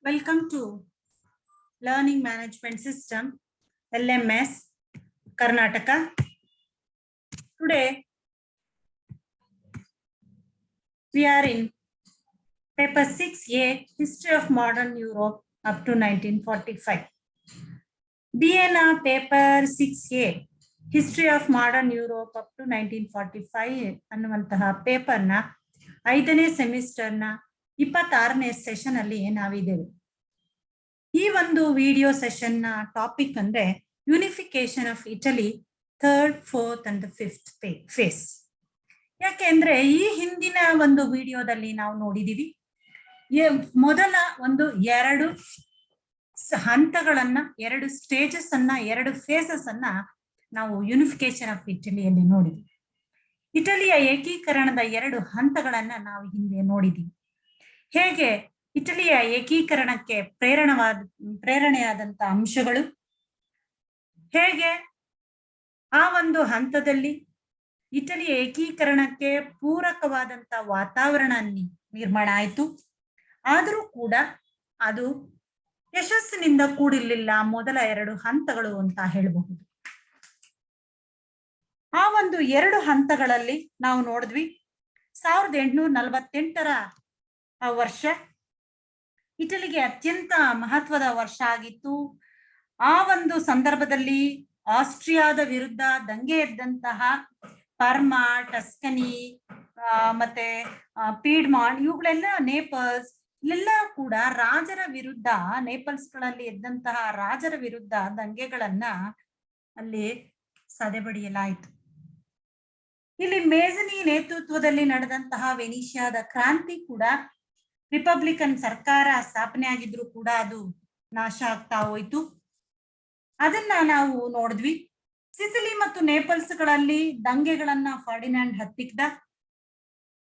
Welcome to Learning Management System, LMS, Karnataka. Today, we are in paper 6A, History of Modern Europe up to 1945. BNA paper 6A, History of Modern Europe up to 1945 ಅನ್ನುವಂತಹ ಪೇಪರ್ನ 5ನೇ ಸೆಮಿಸ್ಟರ್ನ 26ನೇ session ಅಲ್ಲಿ ನಾವಿದ್ದೇವೆ. ಈ ಒಂದು video session ನ topic ಅಂದ್ರೆ unification of Italy 3rd, 4th and 5th phase. ಯಾಕೆಂದ್ರೆ ಈ ಹಿಂದಿನ ಒಂದು ವಿಡಿಯೋದಲ್ಲಿ ನಾವು ನೋಡಿದೀವಿ ಮೊದಲ ಒಂದು 2 ಹಂತಗಳನ್ನ, 2 ಸ್ಟೇಜಸ್ ಅನ್ನ, 2 ಫೇಸಸ್ ಅನ್ನ ನಾವು ಯೂನಿಫಿಕೇಶನ್ ಆಫ್ ಇಟಲಿಯಲ್ಲಿ ನೋಡಿದ್ವಿ. ಇಟಲಿಯ ಏಕೀಕರಣದ 2 ಹಂತಗಳನ್ನ ನಾವು ಹಿಂದೆ ನೋಡಿದೀವಿ. ಹೇಗೆ ಇಟಲಿಯ ಏಕೀಕರಣಕ್ಕೆ ಪ್ರೇರಣೆಯಾದಂತ ಅಂಶಗಳು, ಹೇಗೆ ಆ ಒಂದು ಹಂತದಲ್ಲಿ ಇಟಲಿಯ ಏಕೀಕರಣಕ್ಕೆ ಪೂರಕವಾದಂತ ವಾತಾವರಣ ನಿರ್ಮಾಣ ಆಯಿತು. ಆದರೂ ಕೂಡ ಅದು ಯಶಸ್ಸಿನಿಂದ ಕೂಡಿರಲಿಲ್ಲ ಮೊದಲ 2 ಹಂತಗಳು ಅಂತ ಹೇಳಬಹುದು. ಆ ಒಂದು 2 ಹಂತಗಳಲ್ಲಿ ನಾವು ನೋಡಿದ್ವಿ. 1848ರ ವರ್ಷ ಇಟಲಿಗೆ ಅತ್ಯಂತ ಮಹತ್ವದ ವರ್ಷ ಆಗಿತ್ತು. ಆ ಒಂದು ಸಂದರ್ಭದಲ್ಲಿ ಆಸ್ಟ್ರಿಯಾದ ವಿರುದ್ಧ ದಂಗೆ ಎದ್ದಂತಹ ಪರ್ಮಾ, ಟಸ್ಕನಿ, ಮತ್ತೆ ಪೀಡ್ಮಾಂಟ್, ಇವುಗಳೆಲ್ಲ ನೇಪಲ್ಸ್, ಇಲ್ಲೆಲ್ಲ ಕೂಡ ರಾಜರ ವಿರುದ್ಧ, ನೇಪಲ್ಸ್ಗಳಲ್ಲಿ ಎದ್ದಂತಹ ರಾಜರ ವಿರುದ್ಧ ದಂಗೆಗಳನ್ನ ಅಲ್ಲಿ ಸದೆಬಡಿಯಲಾಯಿತು. ಇಲ್ಲಿ ಮೇಜನಿ ನೇತೃತ್ವದಲ್ಲಿ ನಡೆದಂತಹ ವೆನಿಷಿಯಾದ ಕ್ರಾಂತಿ ಕೂಡ, ರಿಪಬ್ಲಿಕನ್ ಸರ್ಕಾರ ಸ್ಥಾಪನೆ ಆಗಿದ್ರು ಕೂಡ ಅದು ನಾಶ ಆಗ್ತಾ ಹೋಯ್ತು. ಅದನ್ನ ನಾವು ನೋಡಿದ್ವಿ. ಸಿಸಿಲಿ ಮತ್ತು ನೇಪಲ್ಸ್ಗಳಲ್ಲಿ ದಂಗೆಗಳನ್ನ ಫರ್ಡಿನಾಂಡ್ ಹತ್ತಿಕ್ದ.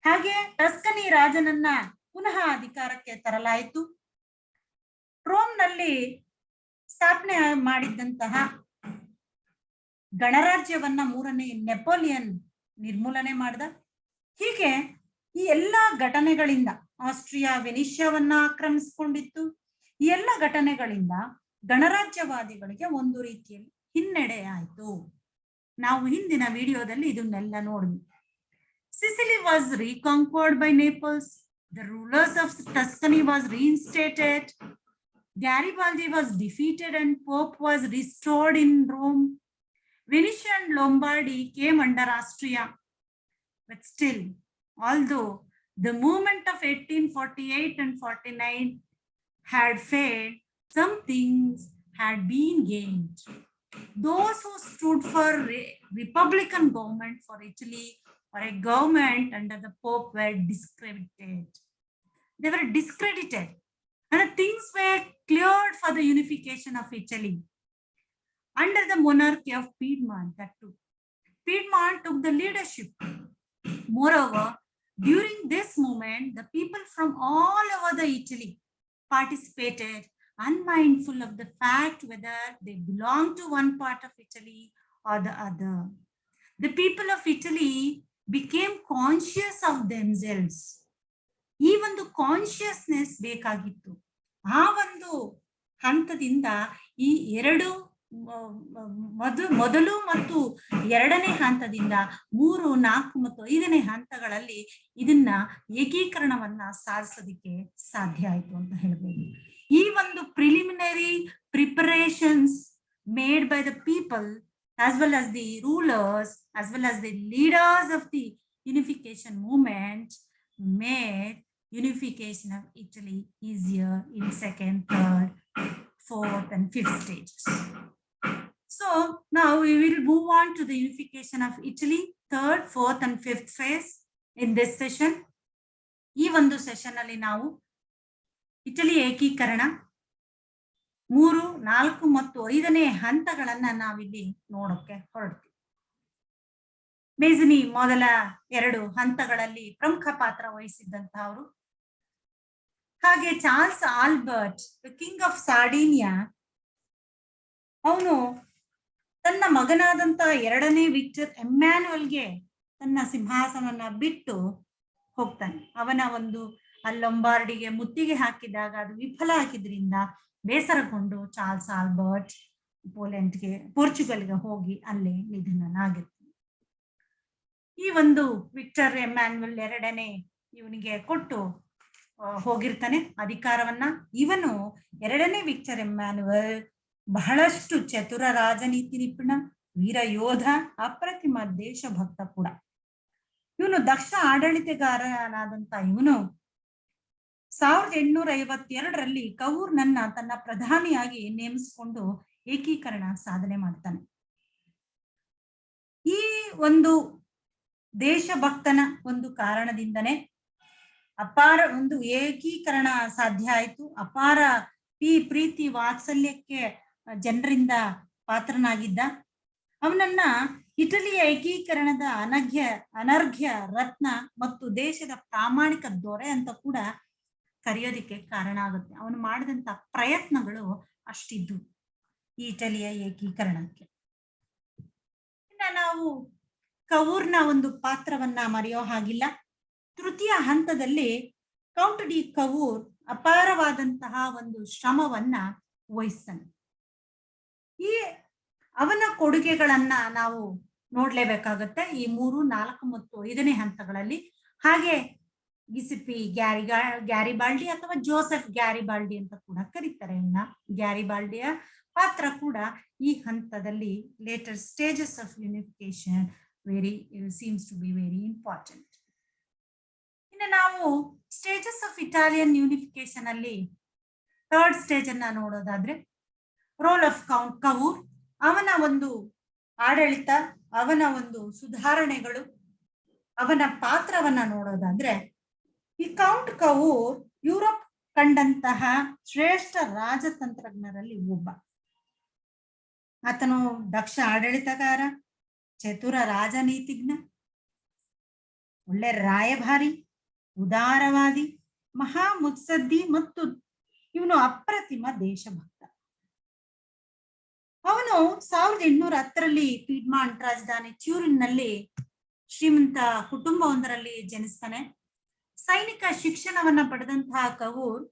ಹಾಗೆ ಟಸ್ಕನಿ ರಾಜನನ್ನ ಪುನಃ ಅಧಿಕಾರಕ್ಕೆ ತರಲಾಯಿತು. ರೋಮ್ನಲ್ಲಿ ಸ್ಥಾಪನೆ ಮಾಡಿದ್ದಂತಹ ಗಣರಾಜ್ಯವನ್ನ 3ನೇ ನೆಪೋಲಿಯನ್ ನಿರ್ಮೂಲನೆ ಮಾಡ್ದ. ಹೀಗೆ ಈ ಎಲ್ಲಾ ಘಟನೆಗಳಿಂದ ಆಸ್ಟ್ರಿಯಾ ವೆನಿಷಿಯಾವನ್ನ ಆಕ್ರಮಿಸಿಕೊಂಡಿತ್ತು. ಈ ಎಲ್ಲ ಘಟನೆಗಳಿಂದ ಗಣರಾಜ್ಯವಾದಿಗಳಿಗೆ ಒಂದು ರೀತಿಯಲ್ಲಿ ಹಿನ್ನಡೆ ಆಯಿತು. ನಾವು ಹಿಂದಿನ ವಿಡಿಯೋದಲ್ಲಿ ಇದನ್ನೆಲ್ಲ ನೋಡಿದ್ವಿ. Sicily was reconquered by Naples. The rulers of Tuscany was reinstated. Garibaldi was defeated and Pope was restored in Rome. Venetia and Lombardy came under Austria. But still, although the movement of 1848 and 49 had failed, some things had been gained. Those who stood for republican government for Italy or a government under the Pope were discredited. They were discredited, and things were cleared for the unification of Italy under the monarchy of Piedmont. That too, Piedmont took the leadership. Moreover, during this movement, the people from all over the Italy participated, unmindful of the fact whether they belong to one part of Italy or the other. The people of Italy became conscious of themselves. ಈ ಒಂದು consciousness ಬೇಕಾಗಿತ್ತು. ಆ ಒಂದು ಹಂತದಿಂದ ಈ 2 ಮೊದಲು ಮತ್ತು 2ನೇ ಹಂತದಿಂದ 3, 4 ಮತ್ತು 5ನೇ ಹಂತಗಳಲ್ಲಿ ಇದನ್ನ ಏಕೀಕರಣವನ್ನ ಸಾಧಿಸೋದಿಕ್ಕೆ ಸಾಧ್ಯ ಆಯ್ತು ಅಂತ ಹೇಳ್ಬೋದು. ಈ ಒಂದು preliminary preparations made by the people as well as the rulers as well as the leaders of the unification movement made unification of Italy easier in 2nd, 3rd, 4th and 5th stages. So now we will move on to the unification of Italy 3rd, 4th and 5th phase in this session. ಈ ಒಂದು session ಅಲ್ಲಿ ನಾವು Italy ಏಕೀಕರಣ 3, 4 ಮತ್ತು 5ನೇ ಹಂತಗಳನ್ನ ನಾವಿಲ್ಲಿ ನೋಡೋಕೆ ಹೊರಡ್ತೀವಿ. ಮೇಜನಿ ಮೊದಲ 2 ಹಂತಗಳಲ್ಲಿ ಪ್ರಮುಖ ಪಾತ್ರ ವಹಿಸಿದ್ದಂತಹವರು. ಹಾಗೆ Charles Albert, the king of Sardinia, ಅವನು ತನ್ನ ಮಗನಾದಂತ 2ನೇ ವಿಕ್ಟರ್ ಎಮ್ಯಾನ್ಯುಯಲ್ಗೆ ತನ್ನ ಸಿಂಹಾಸನವನ್ನ ಬಿಟ್ಟು ಹೋಗ್ತಾನೆ. ಅವನ ಒಂದು ಅಲ್ಲಿ ಲೊಂಬಾರ್ಡಿಗೆ ಮುತ್ತಿಗೆ ಹಾಕಿದಾಗ ಅದು ವಿಫಲ ಆಗಿದ್ರಿಂದ ಬೇಸರಗೊಂಡು ಚಾರ್ಲ್ಸ್ ಆಲ್ಬರ್ಟ್ ಪೋರ್ಚುಗಲ್ಗೆ ಹೋಗಿ ಅಲ್ಲಿ ನಿಧನನಾಗಿರ್ತಾನೆ. ಈ ಒಂದು ವಿಕ್ಟರ್ ಎಮ್ಯಾನ್ಯುಯಲ್ ಎರಡನೇ ಇವನಿಗೆ ಕೊಟ್ಟು ಹೋಗಿರ್ತಾನೆ ಅಧಿಕಾರವನ್ನ. ಇವನು ಎರಡನೇ ವಿಕ್ಟರ್ ಎಮ್ಯಾನ್ಯುಯಲ್ ಬಹಳಷ್ಟು ಚತುರ ರಾಜನೀತಿ ನಿಪುಣ, ವೀರ ಯೋಧ, ಅಪ್ರತಿಮ ದೇಶಭಕ್ತ ಕೂಡ. ಇವನು ದಕ್ಷ ಆಡಳಿತಗಾರನಾದಂತ ಇವನು 1852ರಲ್ಲಿ ಕೌರ್ನನ್ನ ತನ್ನ ಪ್ರಧಾನಿಯಾಗಿ ನೇಮಿಸಿಕೊಂಡು ಏಕೀಕರಣ ಸಾಧನೆ ಮಾಡ್ತಾನೆ. ಈ ಒಂದು ದೇಶಭಕ್ತನ ಒಂದು ಕಾರಣದಿಂದನೇ ಅಪಾರ ಒಂದು ಏಕೀಕರಣ ಸಾಧ್ಯ ಆಯಿತು. ಅಪಾರ ಪ್ರೀತಿ ವಾತ್ಸಲ್ಯಕ್ಕೆ ಜನರಿಂದ ಪಾತ್ರನಾಗಿದ್ದ. ಅವನನ್ನ ಇಟಲಿಯ ಏಕೀಕರಣದ ಅನರ್ಘ್ಯ ರತ್ನ ಮತ್ತು ದೇಶದ ಪ್ರಾಮಾಣಿಕ ದೊರೆ ಅಂತ ಕೂಡ ಕರೆಯೋದಿಕ್ಕೆ ಕಾರಣ ಆಗುತ್ತೆ. ಅವನು ಮಾಡಿದಂತ ಪ್ರಯತ್ನಗಳು ಅಷ್ಟಿದ್ದು ಈ ಇಟಲಿಯ ಏಕೀಕರಣಕ್ಕೆ. ಇನ್ನ ನಾವು ಕೌರ್ನ ಒಂದು ಪಾತ್ರವನ್ನ ಮರೆಯೋ ಹಾಗಿಲ್ಲ. ತೃತೀಯ ಹಂತದಲ್ಲಿ ಕೌಂಟ್ ಡಿ ಕೌರ್ ಅಪಾರವಾದಂತಹ ಒಂದು ಶ್ರಮವನ್ನ ವಹಿಸ್ತಾನೆ. ಈ ಅವನ ಕೊಡುಗೆಗಳನ್ನ ನಾವು ನೋಡ್ಲೇಬೇಕಾಗತ್ತೆ ಈ 3, 4 ಮತ್ತು 5ನೇ ಹಂತಗಳಲ್ಲಿ. ಹಾಗೆ ಗಿಸಿಪಿ ಗ್ಯಾರಿಬಾಲ್ಡಿ ಅಥವಾ ಜೋಸೆಫ್ ಗ್ಯಾರಿಬಾಲ್ಡಿ ಅಂತ ಕೂಡ ಕರೀತಾರೆ. ಇನ್ನ ಗ್ಯಾರಿಬಾಲ್ಡಿಯ ಪಾತ್ರ ಕೂಡ ಈ ಹಂತದಲ್ಲಿ litre stages of unification seems to be very important. ಇನ್ನು ನಾವು ಸ್ಟೇಜಸ್ ಆಫ್ ಇಟಾಲಿಯನ್ ಯೂನಿಫಿಕೇಶನ್ ಅಲ್ಲಿ 3rd ಸ್ಟೇಜ್ ಅನ್ನ ನೋಡೋದಾದ್ರೆ ರೋಲ್ ಆಫ್ ಕೌಂಟ್ ಕೌರ್, ಅವನ ಒಂದು ಆಡಳಿತ, ಅವನ ಒಂದು ಸುಧಾರಣೆಗಳು, ಅವನ ಪಾತ್ರವನ್ನ ನೋಡೋದಾದ್ರೆ ಈ ಕೌಂಟ್ ಕೌರ್ ಯುರೋಪ್ ಕಂಡಂತಹ ಶ್ರೇಷ್ಠ ರಾಜತಂತ್ರಜ್ಞರಲ್ಲಿ ಒಬ್ಬ. ಆತನು ದಕ್ಷ ಆಡಳಿತಗಾರ, ಚತುರ ರಾಜನೀತಿಜ್ಞ, ಒಳ್ಳೆ ರಾಯಭಾರಿ, ಉದಾರವಾದಿ, ಮಹಾ ಮುತ್ಸದ್ದಿ ಮತ್ತು ಇವನು ಅಪ್ರತಿಮ ದೇಶಭಕ್ತ. ಅವನು 1810ರಲ್ಲಿ ಪೀಡ್ಮಾಂಟ್ ರಾಜಧಾನಿ ಟ್ಯೂರಿನ್ನಲ್ಲಿ ಶ್ರೀಮಂತ ಕುಟುಂಬವೊಂದರಲ್ಲಿ ಜನಿಸ್ತಾನೆ. ಸೈನಿಕ ಶಿಕ್ಷಣವನ್ನ ಪಡೆದಂತಹ ಕೌರ್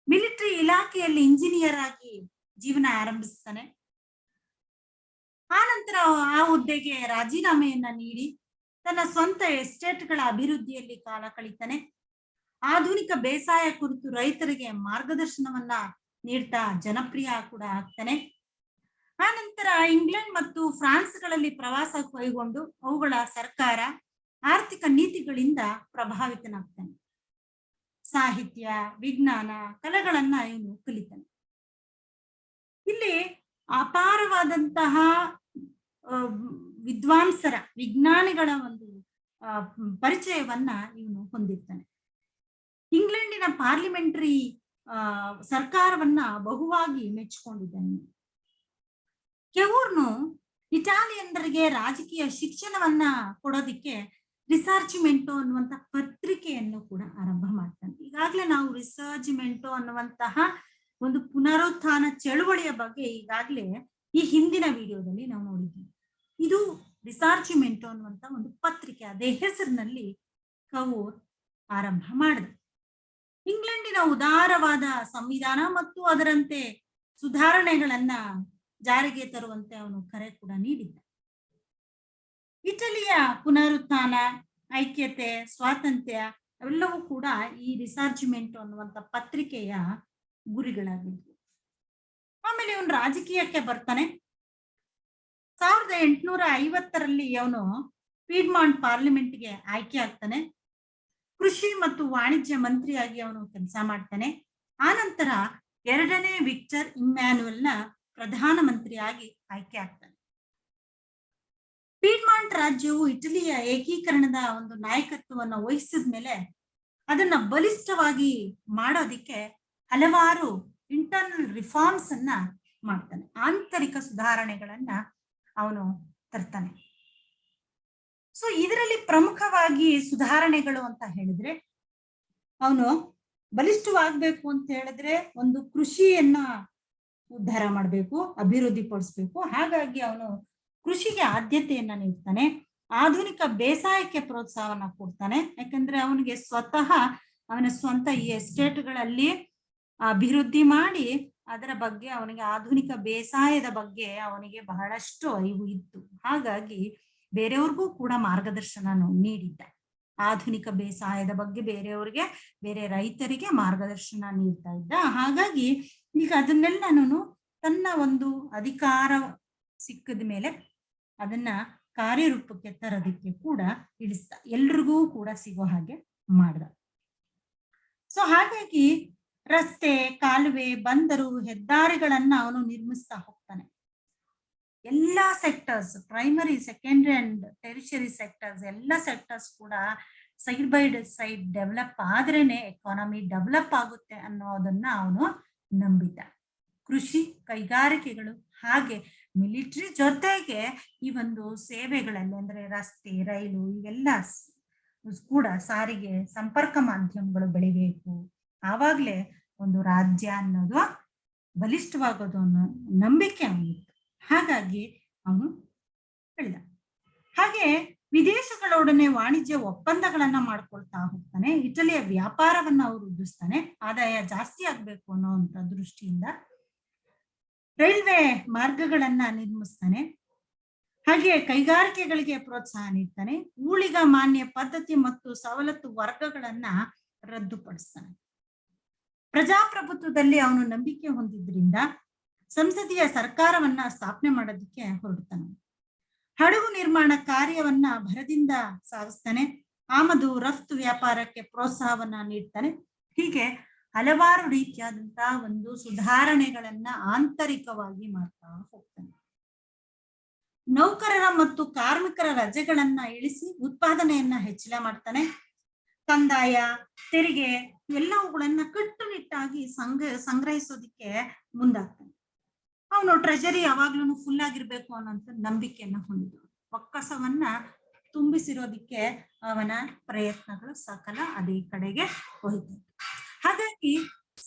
ಮಿಲಿಟರಿ ಇಲಾಖೆಯಲ್ಲಿ ಇಂಜಿನಿಯರ್ ಆಗಿ ಜೀವನ ಆರಂಭಿಸ್ತಾನೆ. ಆ ನಂತರ ಆ ಹುದ್ದೆಗೆ ರಾಜೀನಾಮೆಯನ್ನ ನೀಡಿ ತನ್ನ ಸ್ವಂತ ಎಸ್ಟೇಟ್ಗಳ ಅಭಿವೃದ್ಧಿಯಲ್ಲಿ ಕಾಲ ಕಳೀತಾನೆ. ಆಧುನಿಕ ಬೇಸಾಯ ಕುರಿತು ರೈತರಿಗೆ ಮಾರ್ಗದರ್ಶನವನ್ನ ನೀಡ್ತಾ ಜನಪ್ರಿಯ ಕೂಡ ಆಗ್ತಾನೆ. ಆ ನಂತರ ಇಂಗ್ಲೆಂಡ್ ಮತ್ತು ಫ್ರಾನ್ಸ್ಗಳಲ್ಲಿ ಪ್ರವಾಸ ಕೈಗೊಂಡು ಅವುಗಳ ಸರ್ಕಾರ ಆರ್ಥಿಕ ನೀತಿಗಳಿಂದ ಪ್ರಭಾವಿತನಾಗ್ತಾನೆ. ಸಾಹಿತ್ಯ, ವಿಜ್ಞಾನ, ಕಲೆಗಳನ್ನ ಇವನು ಕಲಿತಾನೆ. ಇಲ್ಲಿ ಅಪಾರವಾದಂತಹ ವಿದ್ವಾಂಸರ, ವಿಜ್ಞಾನಿಗಳ ಒಂದು ಪರಿಚಯವನ್ನ ಇವನು ಹೊಂದಿರ್ತಾನೆ. ಇಂಗ್ಲೆಂಡಿನ ಪಾರ್ಲಿಮೆಂಟರಿ ಸರ್ಕಾರವನ್ನ ಬಹುವಾಗಿ ಮೆಚ್ಚಿಕೊಂಡಿದ್ದಾನೆ. ಕೆವೂರ್ನು ಇಟಾಲಿಯನ್ನರಿಗೆ ರಾಜಕೀಯ ಶಿಕ್ಷಣವನ್ನ ಕೊಡೋದಿಕ್ಕೆ ರಿಸರ್ಚ್ಮೆಂಟೋ ಅನ್ನುವಂತಹ ಪತ್ರಿಕೆಯನ್ನು ಕೂಡ ಆರಂಭ ಮಾಡ್ತಾನೆ. ಈಗಾಗಲೇ ನಾವು ರಿಸರ್ಚ್ಮೆಂಟೋ ಅನ್ನುವಂತಹ ಒಂದು ಪುನರುತ್ಥಾನ ಚಳುವಳಿಯ ಬಗ್ಗೆ ಈಗಾಗಲೇ ಈ ಹಿಂದಿನ ವಿಡಿಯೋದಲ್ಲಿ ನಾವು ನೋಡಿದ್ವಿ. ಇದು ರಿಸರ್ಚ್ಮೆಂಟೋ ಅನ್ನುವಂತ ಒಂದು ಪತ್ರಿಕೆ, ಅದೇ ಹೆಸರಿನಲ್ಲಿ ಕೌರ್ ಆರಂಭ ಮಾಡಿದ. ಇಂಗ್ಲೆಂಡಿನ ಉದಾರವಾದ ಸಂವಿಧಾನ ಮತ್ತು ಅದರಂತೆ ಸುಧಾರಣೆಗಳನ್ನ ಜಾರಿಗೆ ತರುವಂತೆ ಅವನು ಕರೆ ಕೂಡ ನೀಡಿದ್ದ. ಇಟಲಿಯ ಪುನರುತ್ಥಾನ, ಐಕ್ಯತೆ, ಸ್ವಾತಂತ್ರ್ಯ ಅವೆಲ್ಲವೂ ಕೂಡ ಈ ರಿಸರ್ಚ್ಮೆಂಟ್ ಅನ್ನುವಂತ ಪತ್ರಿಕೆಯ ಗುರಿಗಳಾಗಿದ್ವು. ಆಮೇಲೆ ಇವನು ರಾಜಕೀಯಕ್ಕೆ ಬರ್ತಾನೆ. 1850ರಲ್ಲಿ ಅವನು ಪೀಡ್ಮಾಂಟ್ ಪಾರ್ಲಿಮೆಂಟ್ಗೆ ಆಯ್ಕೆ ಆಗ್ತಾನೆ. ಕೃಷಿ ಮತ್ತು ವಾಣಿಜ್ಯ ಮಂತ್ರಿಯಾಗಿ ಅವನು ಕೆಲಸ ಮಾಡ್ತಾನೆ. ಆನಂತರ 2ನೇ ವಿಕ್ಟರ್ ಇಮ್ಯಾನ್ಯುಯಲ್ನ ಪ್ರಧಾನ ಮಂತ್ರಿಯಾಗಿ ಆಯ್ಕೆ ಆಗ್ತಾನೆ. ಪೀಡ್ಮಾಂಟ್ ರಾಜ್ಯವು ಇಟಲಿಯ ಏಕೀಕರಣದ ಒಂದು ನಾಯಕತ್ವವನ್ನು ವಹಿಸಿದ ಮೇಲೆ ಅದನ್ನ ಬಲಿಷ್ಠವಾಗಿ ಮಾಡೋದಿಕ್ಕೆ ಹಲವಾರು ಇಂಟರ್ನಲ್ ರಿಫಾರ್ಮ್ಸ್ ಅನ್ನ ಮಾಡ್ತಾನೆ. ಆಂತರಿಕ ಸುಧಾರಣೆಗಳನ್ನ ಅವನು ತರ್ತಾನೆ. ಸೊ ಇದರಲ್ಲಿ ಪ್ರಮುಖವಾಗಿ ಸುಧಾರಣೆಗಳು ಅಂತ ಹೇಳಿದ್ರೆ, ಅವನು ಬಲಿಷ್ಠವಾಗ್ಬೇಕು ಅಂತ ಹೇಳಿದ್ರೆ ಒಂದು ಕೃಷಿಯನ್ನ ಉದ್ಧಾರ ಮಾಡಬೇಕು, ಅಭಿವೃದ್ಧಿ ಪಡಿಸ್ಬೇಕು. ಹಾಗಾಗಿ ಅವನು ಕೃಷಿಗೆ ಆದ್ಯತೆಯನ್ನ ನೀಡ್ತಾನೆ. ಆಧುನಿಕ ಬೇಸಾಯಕ್ಕೆ ಪ್ರೋತ್ಸಾಹವನ್ನ ಕೊಡ್ತಾನೆ. ಯಾಕಂದ್ರೆ ಅವನಿಗೆ ಸ್ವತಃ ಅವನ ಸ್ವಂತ ಈ ಎಸ್ಟೇಟ್ಗಳಲ್ಲಿ ಅಭಿವೃದ್ಧಿ ಮಾಡಿ ಅದರ ಬಗ್ಗೆ ಅವನಿಗೆ ಆಧುನಿಕ ಬೇಸಾಯದ ಬಗ್ಗೆ ಅವನಿಗೆ ಬಹಳಷ್ಟು ಅರಿವು ಇತ್ತು. ಹಾಗಾಗಿ ಬೇರೆಯವ್ರಿಗೂ ಕೂಡ ಮಾರ್ಗದರ್ಶನ ನೀಡಿದ್ದ. ಆಧುನಿಕ ಬೇಸಾಯದ ಬಗ್ಗೆ ಬೇರೆಯವ್ರಿಗೆ, ಬೇರೆ ರೈತರಿಗೆ ಮಾರ್ಗದರ್ಶನ ನೀಡ್ತಾ ಇದ್ದ. ಹಾಗಾಗಿ ಈಗ ಅದನ್ನೆಲ್ಲನೂ ತನ್ನ ಒಂದು ಅಧಿಕಾರ ಸಿಕ್ಕಿದ ಮೇಲೆ ಅದನ್ನ ಕಾರ್ಯರೂಪಕ್ಕೆ ತರೋದಕ್ಕೆ ಕೂಡ ಇಳಿಸ್ತ, ಎಲ್ರಿಗೂ ಕೂಡ ಸಿಗೋ ಹಾಗೆ ಮಾಡ್ದ. ಸೊ ಹಾಗಾಗಿ ರಸ್ತೆ, ಕಾಲುವೆ, ಬಂದರು, ಹೆದ್ದಾರಿಗಳನ್ನ ಅವನು ನಿರ್ಮಿಸ್ತಾ ಹೋಗ್ತಾನೆ. ಎಲ್ಲಾ sectors, primary, secondary and tertiary sectors, ಎಲ್ಲ ಸೆಕ್ಟರ್ಸ್ ಕೂಡ ಸೈಡ್ ಬೈ ಸೈಡ್ ಡೆವಲಪ್ ಆದ್ರೇನೆ ಎಕಾನಮಿ ಡೆವಲಪ್ ಆಗುತ್ತೆ ಅನ್ನೋದನ್ನ ಅವನು ನಂಬಿದ್ದ. ಕೃಷಿ, ಕೈಗಾರಿಕೆಗಳು ಹಾಗೆ ಮಿಲಿಟರಿ ಜೊತೆಗೆ ಈ ಒಂದು ಸೇವೆಗಳಲ್ಲಿ ಅಂದ್ರೆ ರಸ್ತೆ, ರೈಲು ಇವೆಲ್ಲ ಕೂಡ ಸಾರಿಗೆ ಸಂಪರ್ಕ ಮಾಧ್ಯಮಗಳು ಬೆಳಿಬೇಕು. ಆವಾಗ್ಲೇ ಒಂದು ರಾಜ್ಯ ಅನ್ನೋದು ಬಲಿಷ್ಠವಾಗೋದು ಅನ್ನೋ ನಂಬಿಕೆ ಅವನಿತ್ತು. ಹಾಗಾಗಿ ಅವನು ಹೇಳಿದ. ಹಾಗೆ ವಿದೇಶಗಳೊಡನೆ ವಾಣಿಜ್ಯ ಒಪ್ಪಂದಗಳನ್ನ ಮಾಡ್ಕೊಳ್ತಾ ಹೋಗ್ತಾನೆ. ಇಟಲಿಯ ವ್ಯಾಪಾರವನ್ನ ಅವರು ವೃದ್ಧಿಸ್ತಾನೆ, ಆದಾಯ ಜಾಸ್ತಿ ಆಗ್ಬೇಕು ಅನ್ನೋಂಥ ದೃಷ್ಟಿಯಿಂದ ರೈಲ್ವೆ ಮಾರ್ಗಗಳನ್ನ ನಿರ್ಮಿಸ್ತಾನೆ. ಹಾಗೆ ಕೈಗಾರಿಕೆಗಳಿಗೆ ಪ್ರೋತ್ಸಾಹ ನೀಡ್ತಾನೆ. ಊಳಿಗ ಮಾನ್ಯ ಪದ್ಧತಿ ಮತ್ತು ಸವಲತ್ತು ವರ್ಗಗಳನ್ನ ರದ್ದುಪಡಿಸ್ತಾನೆ. ಪ್ರಜಾಪ್ರಭುತ್ವದಲ್ಲಿ ಅವನು ನಂಬಿಕೆ ಹೊಂದಿದ್ರಿಂದ ಸಂಸದೀಯ ಸರ್ಕಾರವನ್ನ ಸ್ಥಾಪನೆ ಮಾಡೋದಕ್ಕೆ ಹೊರಡ್ತಾನೆ. ಹಡಗು ನಿರ್ಮಾಣ ಕಾರ್ಯವನ್ನ ಭರದಿಂದ ಸಾಗಿಸ್ತಾನೆ. ಆಮದು ರಫ್ತು ವ್ಯಾಪಾರಕ್ಕೆ ಪ್ರೋತ್ಸಾಹವನ್ನ ನೀಡ್ತಾನೆ. ಹೀಗೆ ಹಲವಾರು ರೀತಿಯಾದಂತಹ ಒಂದು ಸುಧಾರಣೆಗಳನ್ನ ಆಂತರಿಕವಾಗಿ ಮಾಡ್ತಾ ಹೋಗ್ತಾನೆ. ನೌಕರರ ಮತ್ತು ಕಾರ್ಮಿಕರ ರಜೆಗಳನ್ನ ಇಳಿಸಿ ಉತ್ಪಾದನೆಯನ್ನ ಹೆಚ್ಚಳ ಮಾಡ್ತಾನೆ. ಕಂದಾಯ, ತೆರಿಗೆ ಎಲ್ಲವುಗಳನ್ನ ಕಟ್ಟುನಿಟ್ಟಾಗಿ ಸಂಗ್ರಹಿಸೋದಿಕ್ಕೆ ಮುಂದಾಗ್ತಾನೆ. ಅವನು ಟ್ರೆಜರಿ ಯಾವಾಗ್ಲೂ ಫುಲ್ ಆಗಿರ್ಬೇಕು ಅನ್ನೋಂಥ ನಂಬಿಕೆಯನ್ನ ಹೊಂದಿದ. ಒಕ್ಕಸವನ್ನ ತುಂಬಿಸಿರೋದಿಕ್ಕೆ ಅವನ ಪ್ರಯತ್ನಗಳು ಸಕಲ ಅದೇ ಕಡೆಗೆ ಹೋಯಿತು. ಹಾಗಾಗಿ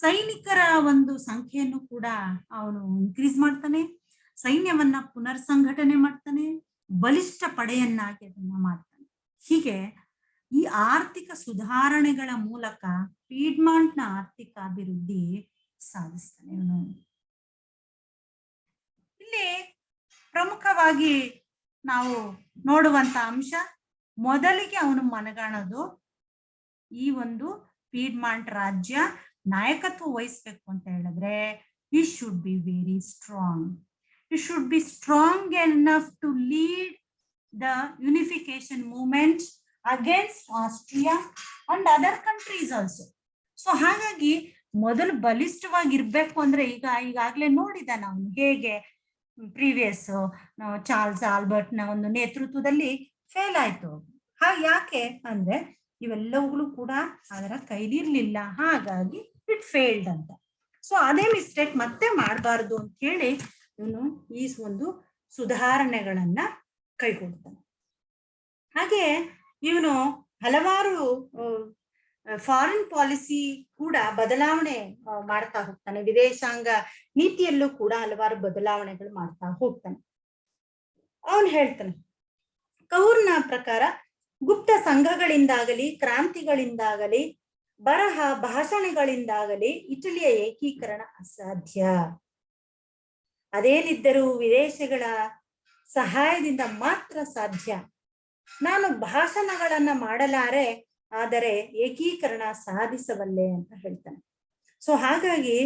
ಸೈನಿಕರ ಒಂದು ಸಂಖ್ಯೆಯನ್ನು ಕೂಡ ಅವನು ಇನ್ಕ್ರೀಸ್ ಮಾಡ್ತಾನೆ. ಸೈನ್ಯವನ್ನ ಪುನರ್ ಸಂಘಟನೆ ಮಾಡ್ತಾನೆ. ಬಲಿಷ್ಠ ಪಡೆಯನ್ನಾಗಿ ಅದನ್ನ ಮಾಡ್ತಾನೆ. ಹೀಗೆ ಈ ಆರ್ಥಿಕ ಸುಧಾರಣೆಗಳ ಮೂಲಕ ಪೀಡ್ಮಾಂಟ್ನ ಆರ್ಥಿಕ ಅಭಿವೃದ್ಧಿ ಸಾಧಿಸ್ತಾನೆ ಇವನು. ಇಲ್ಲಿ ಪ್ರಮುಖವಾಗಿ ನಾವು ನೋಡುವಂತ ಅಂಶ, ಮೊದಲಿಗೆ ಅವನು ಮನಗಾಣೋದು ಈ ಒಂದು ಪೀಡ್ಮಾಂಟ್ ರಾಜ್ಯ ನಾಯಕತ್ವ ವಹಿಸ್ಬೇಕು ಅಂತ ಹೇಳಿದ್ರೆ he should be very strong. He should be strong enough to lead the unification movement against Austria and other countries also. So ಹಾಗಾಗಿ ಮೊದಲು ಬಲಿಷ್ಠವಾಗಿರ್ಬೇಕು ಅಂದ್ರೆ ಈಗಾಗ್ಲೇ ನೋಡಿದ ನಾವು ಹೇಗೆ ಪ್ರೀವಿಯಸ್ ಚಾರ್ಲ್ಸ್ ಆಲ್ಬರ್ಟ್ ನ ಒಂದು ನೇತೃತ್ವದಲ್ಲಿ ಫೇಲ್ ಆಯ್ತು. ಯಾಕೆ ಅಂದ್ರೆ ಇವೆಲ್ಲವುಗಳು ಕೂಡ ಅದರ ಕೈಲಿರ್ಲಿಲ್ಲ, ಹಾಗಾಗಿ ಇಟ್ ಫೇಲ್ಡ್ ಅಂತ. ಸೊ ಅದೇ ಮಿಸ್ಟೇಕ್ ಮತ್ತೆ ಮಾಡಬಾರ್ದು ಅಂತ ಹೇಳಿ ಇವನು ಈ ಒಂದು ಸುಧಾರಣೆಗಳನ್ನ ಕೈಗೊಳ್ತಾನೆ. ಹಾಗೆ ಇವನು ಹಲವಾರು ಫಾರಿನ್ ಪಾಲಿಸಿ ಕೂಡ ಬದಲಾವಣೆ ಮಾಡ್ತಾ ಹೋಗ್ತಾನೆ. ವಿದೇಶಾಂಗ ನೀತಿಯಲ್ಲೂ ಕೂಡ ಹಲವಾರು ಬದಲಾವಣೆಗಳು ಮಾಡ್ತಾ ಹೋಗ್ತಾನೆ. ಅವನು ಹೇಳ್ತಾನೆ, ಕೌರ್ನ ಪ್ರಕಾರ ಗುಪ್ತ ಸಂಘಗಳಿಂದಾಗಲಿ, ಕ್ರಾಂತಿಗಳಿಂದಾಗಲಿ, ಬರಹ ಭಾಷಣಗಳಿಂದಾಗಲಿ ಇಟಲಿಯ ಏಕೀಕರಣ ಅಸಾಧ್ಯ. ಅದೇನಿದ್ದರೂ ವಿದೇಶಗಳ ಸಹಾಯದಿಂದ ಮಾತ್ರ ಸಾಧ್ಯ. ನಾನು ಭಾಷಣಗಳನ್ನ ಮಾಡಲಾರೆ, ಆದರೆ ಏಕೀಕರಣ ಸಾಧಿಸಬಲ್ಲೆ ಅಂತ ಹೇಳ್ತಾನೆ. ಸೊ ಹಾಗಾಗಿ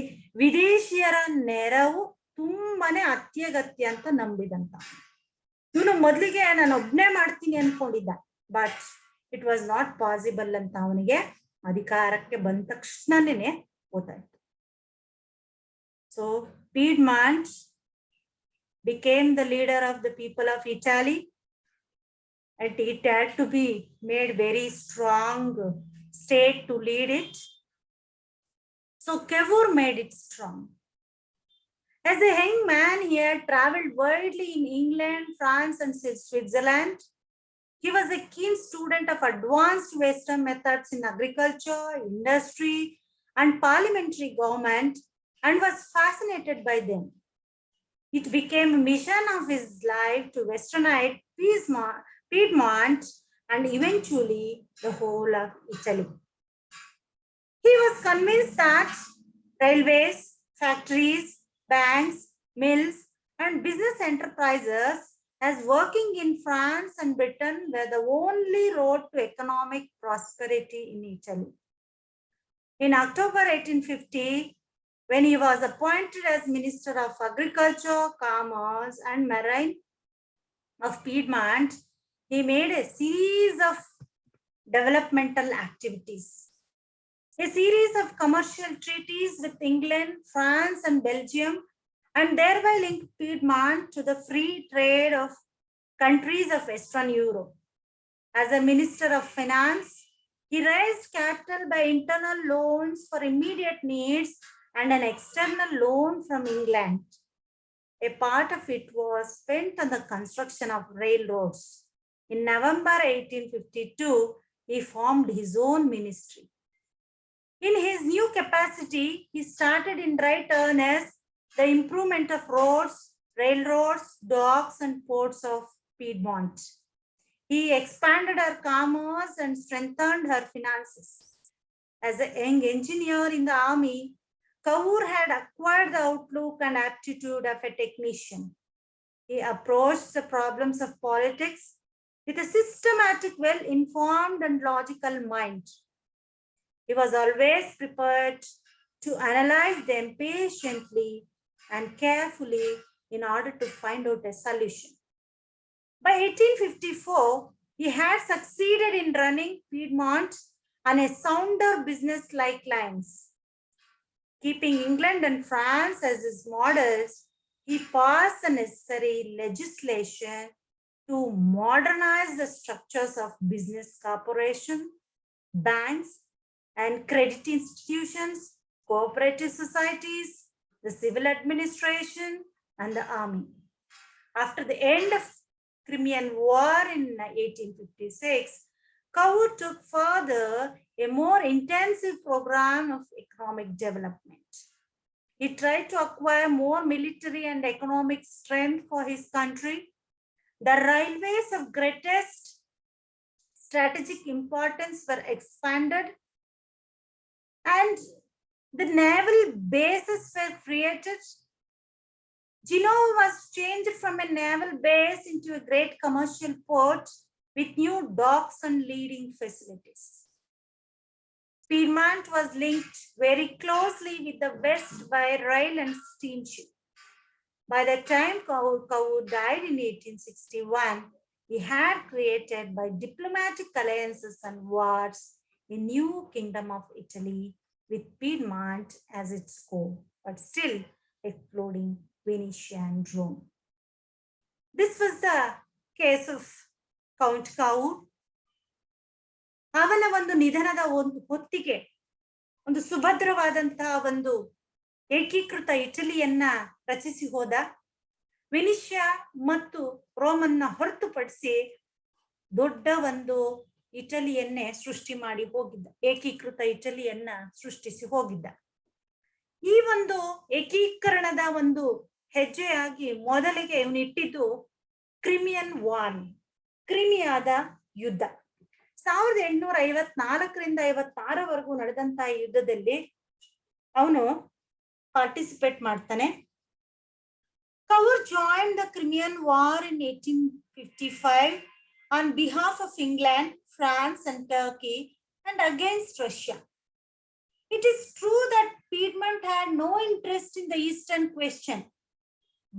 ವಿದೇಶಿಯರ ನೆರವು ತುಂಬಾನೇ ಅತ್ಯಗತ್ಯ ಅಂತ ನಂಬಿದಂತ. ಇವನು ಮೊದಲಿಗೆ ನಾನು ಒಬ್ನೇ ಮಾಡ್ತೀನಿ ಅನ್ಕೊಂಡಿದ್ದ, but it was not possible ಅಂತ ಅವನಿಗೆ ಅಧಿಕಾರಕ್ಕೆ ಬಂದ ತಕ್ಷಣನೇ ಗೊತ್ತಾಯ್ತು. So Piedmont became the leader of the people of Italy, and it had to be made very strong state to lead it. So Cavour made it strong. As a young man, he had traveled widely in England, France, and Switzerland. He was a keen student of advanced Western methods in agriculture, industry, and parliamentary government, and was fascinated by them. It became a mission of his life to westernize Piedmont, and eventually the whole of Italy. He was convinced that railways, factories, banks, mills, and business enterprises as working in France and Britain were the only road to economic prosperity in Italy. In October 1850, when he was appointed as Minister of Agriculture, Commerce, and Marine of Piedmont, he made a series of developmental activities. A series of commercial treaties with England, France, and Belgium, and thereby linked Piedmont to the free trade of countries of Western Europe. As a Minister of Finance, he raised capital by internal loans for immediate needs and an external loan from England. A part of it was spent on the construction of railroads. In November 1852, he formed his own ministry. In his new capacity, he started in right earnest the improvement of roads, railroads, docks, and ports of Piedmont. He expanded her commerce and strengthened her finances. As a young engineer in the army, Cavour had acquired the outlook and aptitude of a technician. He approached the problems of politics with a systematic, well-informed, and logical mind. He was always prepared to analyze them patiently and carefully in order to find out a solution. By 1854, he had succeeded in running Piedmont on a sounder business-like lines. Keeping England and France as his models, he passed the necessary legislation to modernize the structures of business corporations, banks, and credit institutions, cooperative societies, the civil administration, and the army. After the end of Crimean War in 1856, Cavour took further a more intensive program of economic development. He tried to acquire more military and economic strength for his country. The railways of greatest strategic importance were expanded, and the naval bases were created. Genoa was changed from a naval base into a great commercial port with new docks and leading facilities. Piedmont was linked very closely with the West by rail and steamship. By the time Cavour died in 1861, he had created by diplomatic alliances and wars a new kingdom of Italy with Piedmont as its core, but still excluding Venetia and Rome. This was the case of Count Cavour. ಅವನ ಒಂದು ನಿಧನದ ಒಂದು ಹೊತ್ತಿಗೆ ಒಂದು ಸುಭದ್ರವಾದಂತಹ ಒಂದು ಏಕೀಕೃತ ಇಟಲಿಯನ್ನ ರಚಿಸಿ ಹೋದ. ವೆನಿಷಿಯಾ ಮತ್ತು ರೋಮನ್ನ ಹೊರತುಪಡಿಸಿ ದೊಡ್ಡ ಒಂದು ಇಟಲಿಯನ್ನೇ ಸೃಷ್ಟಿ ಮಾಡಿ ಹೋಗಿದ್ದ, ಏಕೀಕೃತ ಇಟಲಿಯನ್ನ ಸೃಷ್ಟಿಸಿ ಹೋಗಿದ್ದ. ಈ ಒಂದು ಏಕೀಕರಣದ ಒಂದು ಹೆಜ್ಜೆಯಾಗಿ ಮೊದಲಿಗೆ ಇವನಿಟ್ಟಿದ್ದು ಕ್ರಿಮಿಯನ್ ವಾರ್, ಕ್ರಿಮಿಯಾದ ಯುದ್ಧ. 1854ರಿಂದ 56ವರೆಗೂ ನಡೆದಂತಹ ಯುದ್ಧದಲ್ಲಿ ಅವನು ಪಾರ್ಟಿಸಿಪೇಟ್ ಮಾಡ್ತಾನೆ. Cavour joined the Crimean War in 1855 on behalf of England, France, and Turkey, and against Russia. It is true that Piedmont had no interest in the Eastern question,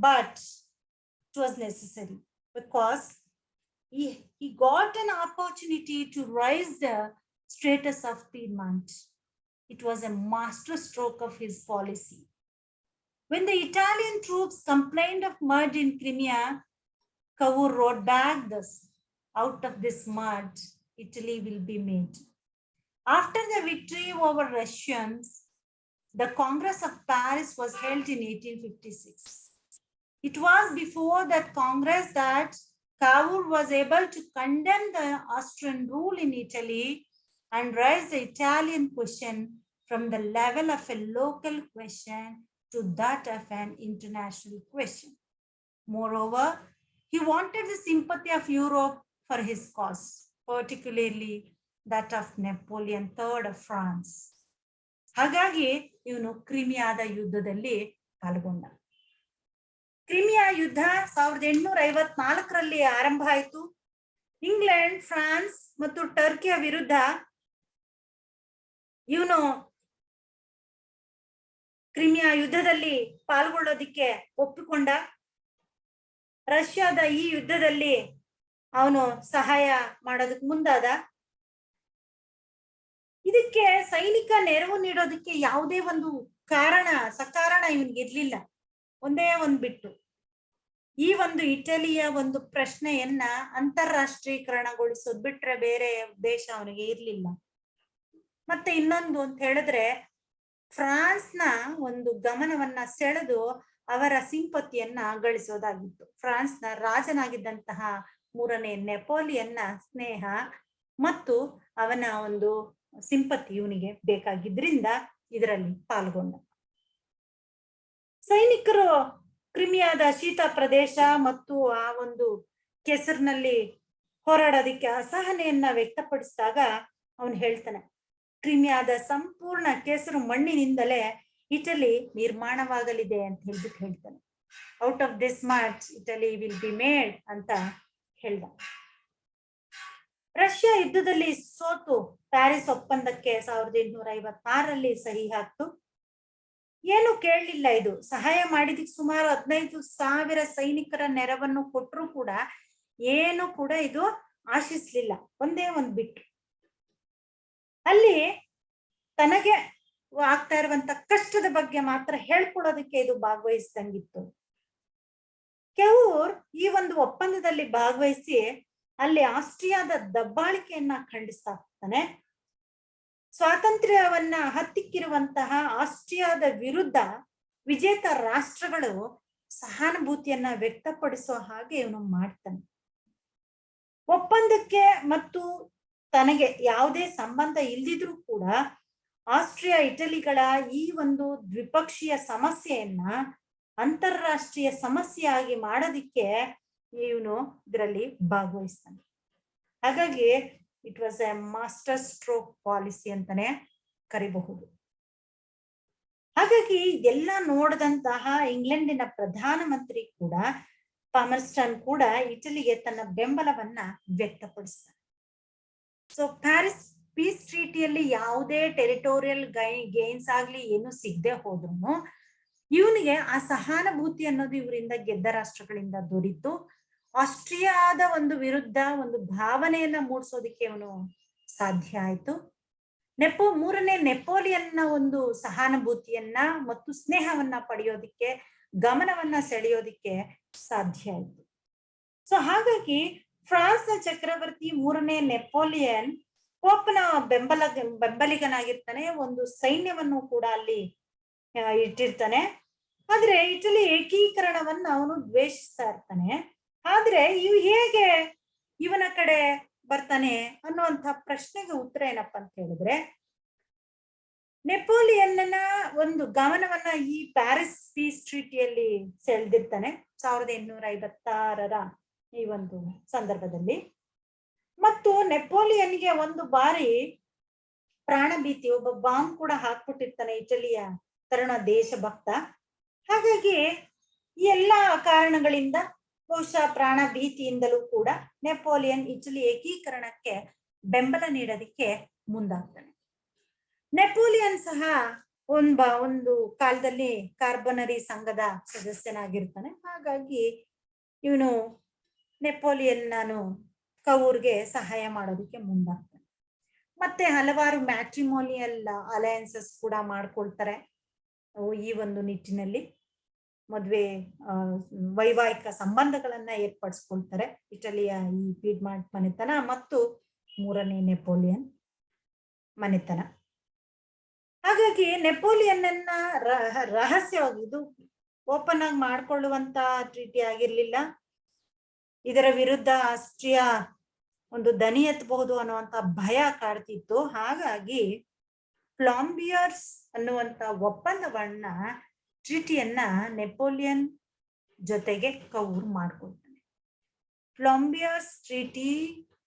but it was necessary because he got an opportunity to raise the status of Piedmont. It was a master stroke of his policy. When the Italian troops complained of mud in Crimea, Cavour wrote back this, out of this mud, Italy will be made. After the victory over Russians, the Congress of Paris was held in 1856. It was before that Congress that Cavour was able to condemn the Austrian rule in Italy and raise the Italian question from the level of a local question to that of an international question. Moreover, he wanted the sympathy of Europe for his cause, particularly that of Napoleon III of France. ಹಾಗಾಗಿ ಇವನು ಕ್ರಿಮಿಯಾದ ಯುದ್ಧದಲ್ಲಿ ಪಾಲ್ಗೊಂಡ. ಕ್ರಿಮಿಯಾ ಯುದ್ಧ 1854ರಲ್ಲಿ ಆರಂಭ ಆಯಿತು. England, France ಮತ್ತು ಟರ್ಕಿಯ ವಿರುದ್ಧ ಇವನು ಕ್ರಿಮಿಯಾ ಯುದ್ಧದಲ್ಲಿ ಪಾಲ್ಗೊಳ್ಳೋದಿಕ್ಕೆ ಒಪ್ಪಿಕೊಂಡ. ರಷ್ಯಾದ ಈ ಯುದ್ಧದಲ್ಲಿ ಅವನು ಸಹಾಯ ಮಾಡೋದಕ್ಕೆ ಮುಂದಾದ. ಇದಕ್ಕೆ ಸೈನಿಕ ನೆರವು ನೀಡೋದಕ್ಕೆ ಯಾವುದೇ ಒಂದು ಸಕಾರಣ ಇವನ್ಗಿರ್ಲಿಲ್ಲ. ಒಂದೇ ಒಂದ್ ಬಿಟ್ಟು ಈ ಒಂದು ಇಟಲಿಯ ಒಂದು ಪ್ರಶ್ನೆಯನ್ನ ಅಂತಾರಾಷ್ಟ್ರೀಕರಣಗೊಳಿಸೋದ್ ಬಿಟ್ರೆ ಬೇರೆ ಉದ್ದೇಶ ಅವನಿಗೆ ಇರ್ಲಿಲ್ಲ. ಮತ್ತೆ ಇನ್ನೊಂದು ಅಂತ ಹೇಳಿದ್ರೆ, ಫ್ರಾನ್ಸ್ನ ಒಂದು ಗಮನವನ್ನ ಸೆಳೆದು ಅವರ ಸಿಂಪತಿಯನ್ನ ಗಳಿಸೋದಾಗಿತ್ತು. ಫ್ರಾನ್ಸ್ನ ರಾಜನಾಗಿದ್ದಂತಹ 3ನೇ ನೆಪೋಲಿಯನ್ನ ಸ್ನೇಹ ಮತ್ತು ಅವನ ಒಂದು ಸಿಂಪತಿ ಇವನಿಗೆ ಬೇಕಾಗಿದ್ರಿಂದ ಇದರಲ್ಲಿ ಪಾಲ್ಗೊಂಡ. ಸೈನಿಕರು ಕ್ರಿಮಿಯಾದ ಶೀತ ಪ್ರದೇಶ ಮತ್ತು ಆ ಒಂದು ಕೆಸರಿನಲ್ಲಿ ಹೋರಾಡೋದಿಕ್ಕೆ ಅಸಹನೆಯನ್ನ ವ್ಯಕ್ತಪಡಿಸಿದಾಗ ಅವನು ಹೇಳ್ತಾನೆ, ಕ್ರಿಮಿಯಾದ ಸಂಪೂರ್ಣ ಕೆಸರು ಮಣ್ಣಿನಿಂದಲೇ ಇಟಲಿ ನಿರ್ಮಾಣವಾಗಲಿದೆ ಅಂತ ಹೇಳ್ತಾನೆ. Out of this much Italy will be made ಅಂತ ಹೇಳ್ದ. ರಷ್ಯಾ ಯುದ್ಧದಲ್ಲಿ ಸೋತು ಪ್ಯಾರಿಸ್ ಒಪ್ಪಂದಕ್ಕೆ 1856ರಲ್ಲಿ ಸಹಿ ಹಾಕ್ತು. ಏನು ಕೇಳಲಿಲ್ಲ. ಇದು ಸಹಾಯ ಮಾಡಿದಕ್ಕೆ ಸುಮಾರು 15,000 ಸೈನಿಕರ ನೆರವನ್ನು ಕೊಟ್ಟರು ಕೂಡ ಏನು ಕೂಡ ಇದು ಆಶಿಸ್ಲಿಲ್ಲ. ಒಂದೇ ಒಂದ್ ಬಿಟ್ಟು ಅಲ್ಲಿ ತನಗೆ ಆಗ್ತಾ ಇರುವಂತ ಕಷ್ಟದ ಬಗ್ಗೆ ಮಾತ್ರ ಹೇಳ್ಕೊಡೋದಕ್ಕೆ ಇದು ಭಾಗವಹಿಸಿದಂಗಿತ್ತು. ಕೆವೂರ್ ಈ ಒಂದು ಒಪ್ಪಂದದಲ್ಲಿ ಭಾಗವಹಿಸಿ ಅಲ್ಲಿ ಆಸ್ಟ್ರಿಯಾದ ದಬ್ಬಾಳಿಕೆಯನ್ನ ಖಂಡಿಸ್ತಾ ಹೋಗ್ತಾನೆ. ಸ್ವಾತಂತ್ರ್ಯವನ್ನ ಹತ್ತಿಕ್ಕಿರುವಂತಹ ಆಸ್ಟ್ರಿಯಾದ ವಿರುದ್ಧ ವಿಜೇತ ರಾಷ್ಟ್ರಗಳು ಸಹಾನುಭೂತಿಯನ್ನ ವ್ಯಕ್ತಪಡಿಸೋ ಹಾಗೆ ಇವನು ಮಾಡ್ತಾನೆ. ಒಪ್ಪಂದಕ್ಕೆ ಮತ್ತು ತನಗೆ ಯಾವುದೇ ಸಂಬಂಧ ಇಲ್ದಿದ್ರೂ ಕೂಡ ಆಸ್ಟ್ರಿಯಾ ಇಟಲಿಗಳ ಈ ಒಂದು ದ್ವಿಪಕ್ಷೀಯ ಸಮಸ್ಯೆಯನ್ನ ಅಂತಾರಾಷ್ಟ್ರೀಯ ಸಮಸ್ಯೆಯಾಗಿ ಮಾಡೋದಿಕ್ಕೆ ಇವನು ಇದರಲ್ಲಿ ಭಾಗವಹಿಸ್ತಾನೆ. ಹಾಗಾಗಿ it was A master stroke policy ಅಂತಾನೆ ಕರಿಬಹುದು. ಹಾಗಾಗಿ ಇದೆಲ್ಲ ನೋಡಿದಂತಹ ಇಂಗ್ಲೆಂಡಿನ ಪ್ರಧಾನಮಂತ್ರಿ ಕೂಡ ಪಾಮರ್ಸ್ಟನ್ ಕೂಡ ಇಟಲಿಗೆ ತನ್ನ ಬೆಂಬಲವನ್ನ ವ್ಯಕ್ತಪಡಿಸ್ತಾನೆ. ಸೊ ಪ್ಯಾರಿಸ್ ಪೀಸ್ ಟ್ರೀಟಿಯಲ್ಲಿ ಯಾವುದೇ ಟೆರಿಟೋರಿಯಲ್ ಗೇನ್ಸ್ ಆಗ್ಲಿ ಏನು ಸಿಗದೆ ಹೋದ್ರು ಇವನಿಗೆ ಆ ಸಹಾನುಭೂತಿ ಅನ್ನೋದು ಇವರಿಂದ ಗೆದ್ದ ರಾಷ್ಟ್ರಗಳಿಂದ ದೊರೀತು. ಆಸ್ಟ್ರಿಯಾದ ಒಂದು ವಿರುದ್ಧ ಒಂದು ಭಾವನೆಯನ್ನ ಮೂಡಿಸೋದಿಕ್ಕೆ ಅವನು ಸಾಧ್ಯ ಆಯ್ತು. 3ನೇ ನೆಪೋಲಿಯನ್ನ ಒಂದು ಸಹಾನುಭೂತಿಯನ್ನ ಮತ್ತು ಸ್ನೇಹವನ್ನ ಪಡೆಯೋದಿಕ್ಕೆ, ಗಮನವನ್ನ ಸೆಳೆಯೋದಿಕ್ಕೆ ಸಾಧ್ಯ ಆಯ್ತು. ಸೊ ಹಾಗಾಗಿ ಫ್ರಾನ್ಸ್ನ ಚಕ್ರವರ್ತಿ 3ನೇ ನೆಪೋಲಿಯನ್ ಪೋಪ್ನ ಬೆಂಬಲಿಗನಾಗಿರ್ತಾನೆ. ಒಂದು ಸೈನ್ಯವನ್ನು ಕೂಡ ಅಲ್ಲಿ ಇಟ್ಟಿರ್ತಾನೆ. ಆದ್ರೆ ಇಟಲಿ ಏಕೀಕರಣವನ್ನ ಅವನು ದ್ವೇಷಿಸ್ತಾ ಇರ್ತಾನೆ. ಆದ್ರೆ ಇವ್ ಹೇಗೆ ಇವನ ಕಡೆ ಬರ್ತಾನೆ ಅನ್ನುವಂಥ ಪ್ರಶ್ನೆಗೆ ಉತ್ತರ ಏನಪ್ಪಾ ಅಂತ ಹೇಳಿದ್ರೆ, ನೆಪೋಲಿಯನ್ನ ಒಂದು ಗಮನವನ್ನ ಈ ಪ್ಯಾರಿಸ್ ಪೀಸ್ ಟ್ರೀಟಿಯಲ್ಲಿ ಸೆಳೆದಿರ್ತಾನೆ 1856ರ ಈ ಒಂದು ಸಂದರ್ಭದಲ್ಲಿ. ಮತ್ತು ನೆಪೋಲಿಯನ್ಗೆ ಒಂದು ಬಾರಿ ಪ್ರಾಣ ಭೀತಿ, ಒಬ್ಬ ಬಾಂಬ್ ಕೂಡ ಹಾಕ್ಬಿಟ್ಟಿರ್ತಾನೆ ಇಟಲಿಯ ತರುಣ ದೇಶಭಕ್ತ. ಹಾಗಾಗಿ ಈ ಎಲ್ಲಾ ಕಾರಣಗಳಿಂದ ಬಹುಶಃ ಪ್ರಾಣ ಭೀತಿಯಿಂದಲೂ ಕೂಡ ನೆಪೋಲಿಯನ್ ಇಟಲಿ ಏಕೀಕರಣಕ್ಕೆ ಬೆಂಬಲ ನೀಡೋದಿಕ್ಕೆ ಮುಂದಾಗ್ತಾನೆ. ನೆಪೋಲಿಯನ್ ಸಹ ಒಂದು ಕಾಲದಲ್ಲಿ ಕಾರ್ಬನರಿ ಸಂಘದ ಸದಸ್ಯನಾಗಿರ್ತಾನೆ. ಹಾಗಾಗಿ ಇವನು ನೆಪೋಲಿಯನ್ ಕವೂರ್ಗೆ ಸಹಾಯ ಮಾಡೋದಕ್ಕೆ ಮುಂದಾಗ್ತಾನೆ. ಮತ್ತೆ ಹಲವಾರು ಮ್ಯಾಟ್ರಿಮೋನಿಯಲ್ ಅಲಯನ್ಸಸ್ ಕೂಡ ಮಾಡ್ಕೊಳ್ತಾರೆ. ಈ ಒಂದು ನಿಟ್ಟಿನಲ್ಲಿ ಮದುವೆ ವೈವಾಹಿಕ ಸಂಬಂಧಗಳನ್ನ ಏರ್ಪಡಿಸ್ಕೊಳ್ತಾರೆ ಇಟಲಿಯ ಈ ಪೀಡ್ಮಾಂಟ್ ಮನೆತನ ಮತ್ತು 3ನೇ ನೆಪೋಲಿಯನ್ ಮನೆತನ. ಹಾಗಾಗಿ ನೆಪೋಲಿಯನ್ನ ರಹಸ್ಯವಾಗಿ, ಇದು ಓಪನ್ ಆಗಿ ಮಾಡ್ಕೊಳ್ಳುವಂತ ಟ್ರೀಟಿ ಆಗಿರ್ಲಿಲ್ಲ. ಇದರ ವಿರುದ್ಧ ಆಸ್ಟ್ರಿಯಾ ಒಂದು ದನಿ ಎತ್ತಬಹುದು ಅನ್ನುವಂತ ಭಯ ಕಾಡ್ತಿತ್ತು. ಹಾಗಾಗಿ ಫ್ಲಾಂಬಿಯರ್ಸ್ ಅನ್ನುವಂತ ಒಪ್ಪಂದವನ್ನ ಟ್ರೀಟಿಯನ್ನ ನೆಪೋಲಿಯನ್ ಜೊತೆಗೆ ಕವೂರ್ ಮಾಡ್ಕೊಳ್ತಾನೆ. Plombiers Treaty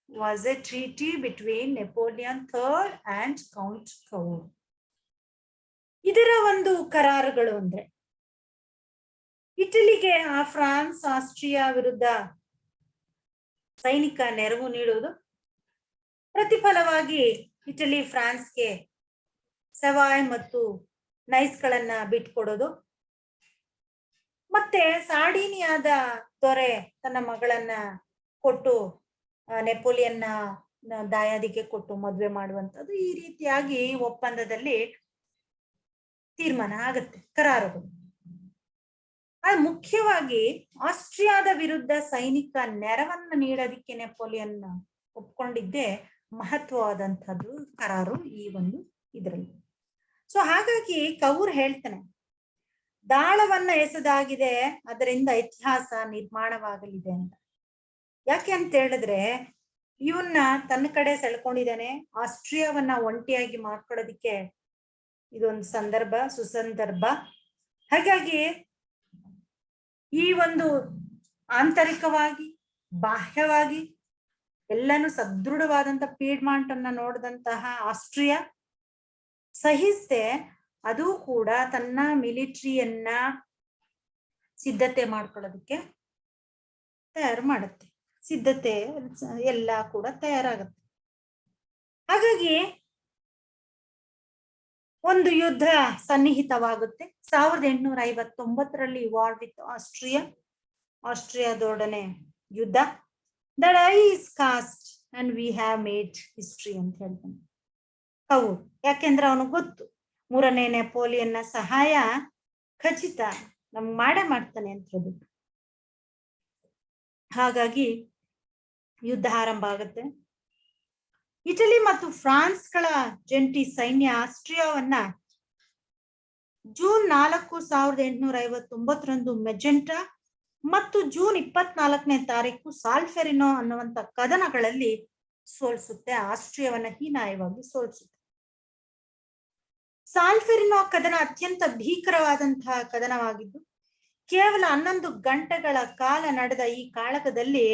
was a treaty between Napoleon III and Count Cavour. ಇದರ ಒಂದು ಕರಾರುಗಳು ಅಂದ್ರೆ ಇಟಲಿಗೆ ಫ್ರಾನ್ಸ್ ಆಸ್ಟ್ರಿಯಾ ವಿರುದ್ಧ ಸೈನಿಕ ನೆರವು ನೀಡುವುದು, ಪ್ರತಿಫಲವಾಗಿ ಇಟಲಿ ಫ್ರಾನ್ಸ್ಗೆ ಸವಾಯ್ ಮತ್ತು ನೈಸ್ಗಳನ್ನ ಬಿಟ್ಕೊಡೋದು, ಮತ್ತೆ ಸಾರ್ಡಿನಿಯಾದ ದೊರೆ ತನ್ನ ಮಗಳನ್ನ ಕೊಟ್ಟು ನೆಪೋಲಿಯನ್ನ ದಾಯಾದಿಗೆ ಕೊಟ್ಟು ಮದುವೆ ಮಾಡುವಂಥದ್ದು, ಈ ರೀತಿಯಾಗಿ ಒಪ್ಪಂದದಲ್ಲಿ ತೀರ್ಮಾನ ಆಗುತ್ತೆ, ಕರಾರುಗಳು. ಅದು ಮುಖ್ಯವಾಗಿ ಆಸ್ಟ್ರಿಯಾದ ವಿರುದ್ಧ ಸೈನಿಕ ನೆರವನ್ನ ನೀಡೋದಿಕ್ಕೆ ನೆಪೋಲಿಯನ್ ಒಪ್ಕೊಂಡಿದ್ದೇ ಮಹತ್ವವಾದಂಥದ್ದು ಕರಾರು ಈ ಒಂದು ಇದರಲ್ಲಿ. ಸೊ ಹಾಗಾಗಿ ಕೌರ್ ಹೇಳ್ತಾನೆ, ದಾಳವನ್ನ ಎಸೆದಾಗಿದೆ, ಅದರಿಂದ ಇತಿಹಾಸ ನಿರ್ಮಾಣವಾಗಲಿದೆ ಅಂತ. ಯಾಕೆ ಅಂತ ಹೇಳಿದ್ರೆ ಇವನ್ನ ತನ್ನ ಕಡೆ ಸೆಳ್ಕೊಂಡಿದ್ದಾನೆ, ಆಸ್ಟ್ರಿಯಾವನ್ನ ಒಂಟಿಯಾಗಿ ಮಾಡ್ಕೊಳ್ಳೋದಿಕ್ಕೆ ಇದೊಂದು ಸಂದರ್ಭ, ಸುಸಂದರ್ಭ. ಹಾಗಾಗಿ ಈ ಒಂದು ಆಂತರಿಕವಾಗಿ ಬಾಹ್ಯವಾಗಿ ಎಲ್ಲಾನು ಸದೃಢವಾದಂತ ಪೀಡ್ಮಾಂಟ್ ಅನ್ನ ನೋಡಿದಂತಹ ಆಸ್ಟ್ರಿಯಾ ಸಹಿಸದೆ ಅದು ಕೂಡ ತನ್ನ ಮಿಲಿಟರಿಯನ್ನ ಸಿದ್ಧತೆ ಮಾಡ್ಕೊಳ್ಳೋದಕ್ಕೆ ತಯಾರು ಮಾಡುತ್ತೆ, ಸಿದ್ಧತೆ ಎಲ್ಲ ಕೂಡ ತಯಾರಾಗುತ್ತೆ. ಹಾಗಾಗಿ ಒಂದು ಯುದ್ಧ ಸನ್ನಿಹಿತವಾಗುತ್ತೆ. 1859ರಲ್ಲಿ ವಾರ್ ವಿತ್ ಆಸ್ಟ್ರಿಯಾದೊಡನೆ ಯುದ್ಧ. The die is cast and we have made history ಅಂತ ಹೇಳ್ತಾನೆ ಕೌರ್. ಯಾಕೆಂದ್ರೆ ಅವನು ಗೊತ್ತು ಮೂರನೇ ನೆಪೋಲಿಯನ್ನ ಸಹಾಯ ಖಚಿತ ನಮ್ಗೆ ಮಾಡೇ ಮಾಡ್ತಾನೆ ಅಂತ ಹೇಳ್ಬಿಟ್ಟು. ಹಾಗಾಗಿ ಯುದ್ಧ ಆರಂಭ ಆಗುತ್ತೆ. ಇಟಲಿ ಮತ್ತು ಫ್ರಾನ್ಸ್ಗಳ ಜಂಟಿ ಸೈನ್ಯ ಆಸ್ಟ್ರಿಯಾವನ್ನ ಜೂನ್ 4, 1859ರಂದು ಮೆಜೆಂಟಾ ಮತ್ತು ಜೂನ್ 24ನೇ ತಾರೀಕು ಸಾಲ್ಫೆರಿನೋ ಅನ್ನುವಂತ ಕದನಗಳಲ್ಲಿ ಸೋಲಿಸುತ್ತೆ, ಆಸ್ಟ್ರಿಯಾವನ್ನ ಹೀನಾಯವಾಗಿ ಸೋಲಿಸುತ್ತೆ. ಸಾಲ್ಫೆರಿನೋ ಕದನ ಅತ್ಯಂತ ಭೀಕರವಾದಂತಹ ಕದನವಾಗಿದ್ದು ಕೇವಲ 11 ಗಂಟೆಗಳ ಕಾಲ ನಡೆದ ಈ ಕಾಳಗದಲ್ಲಿ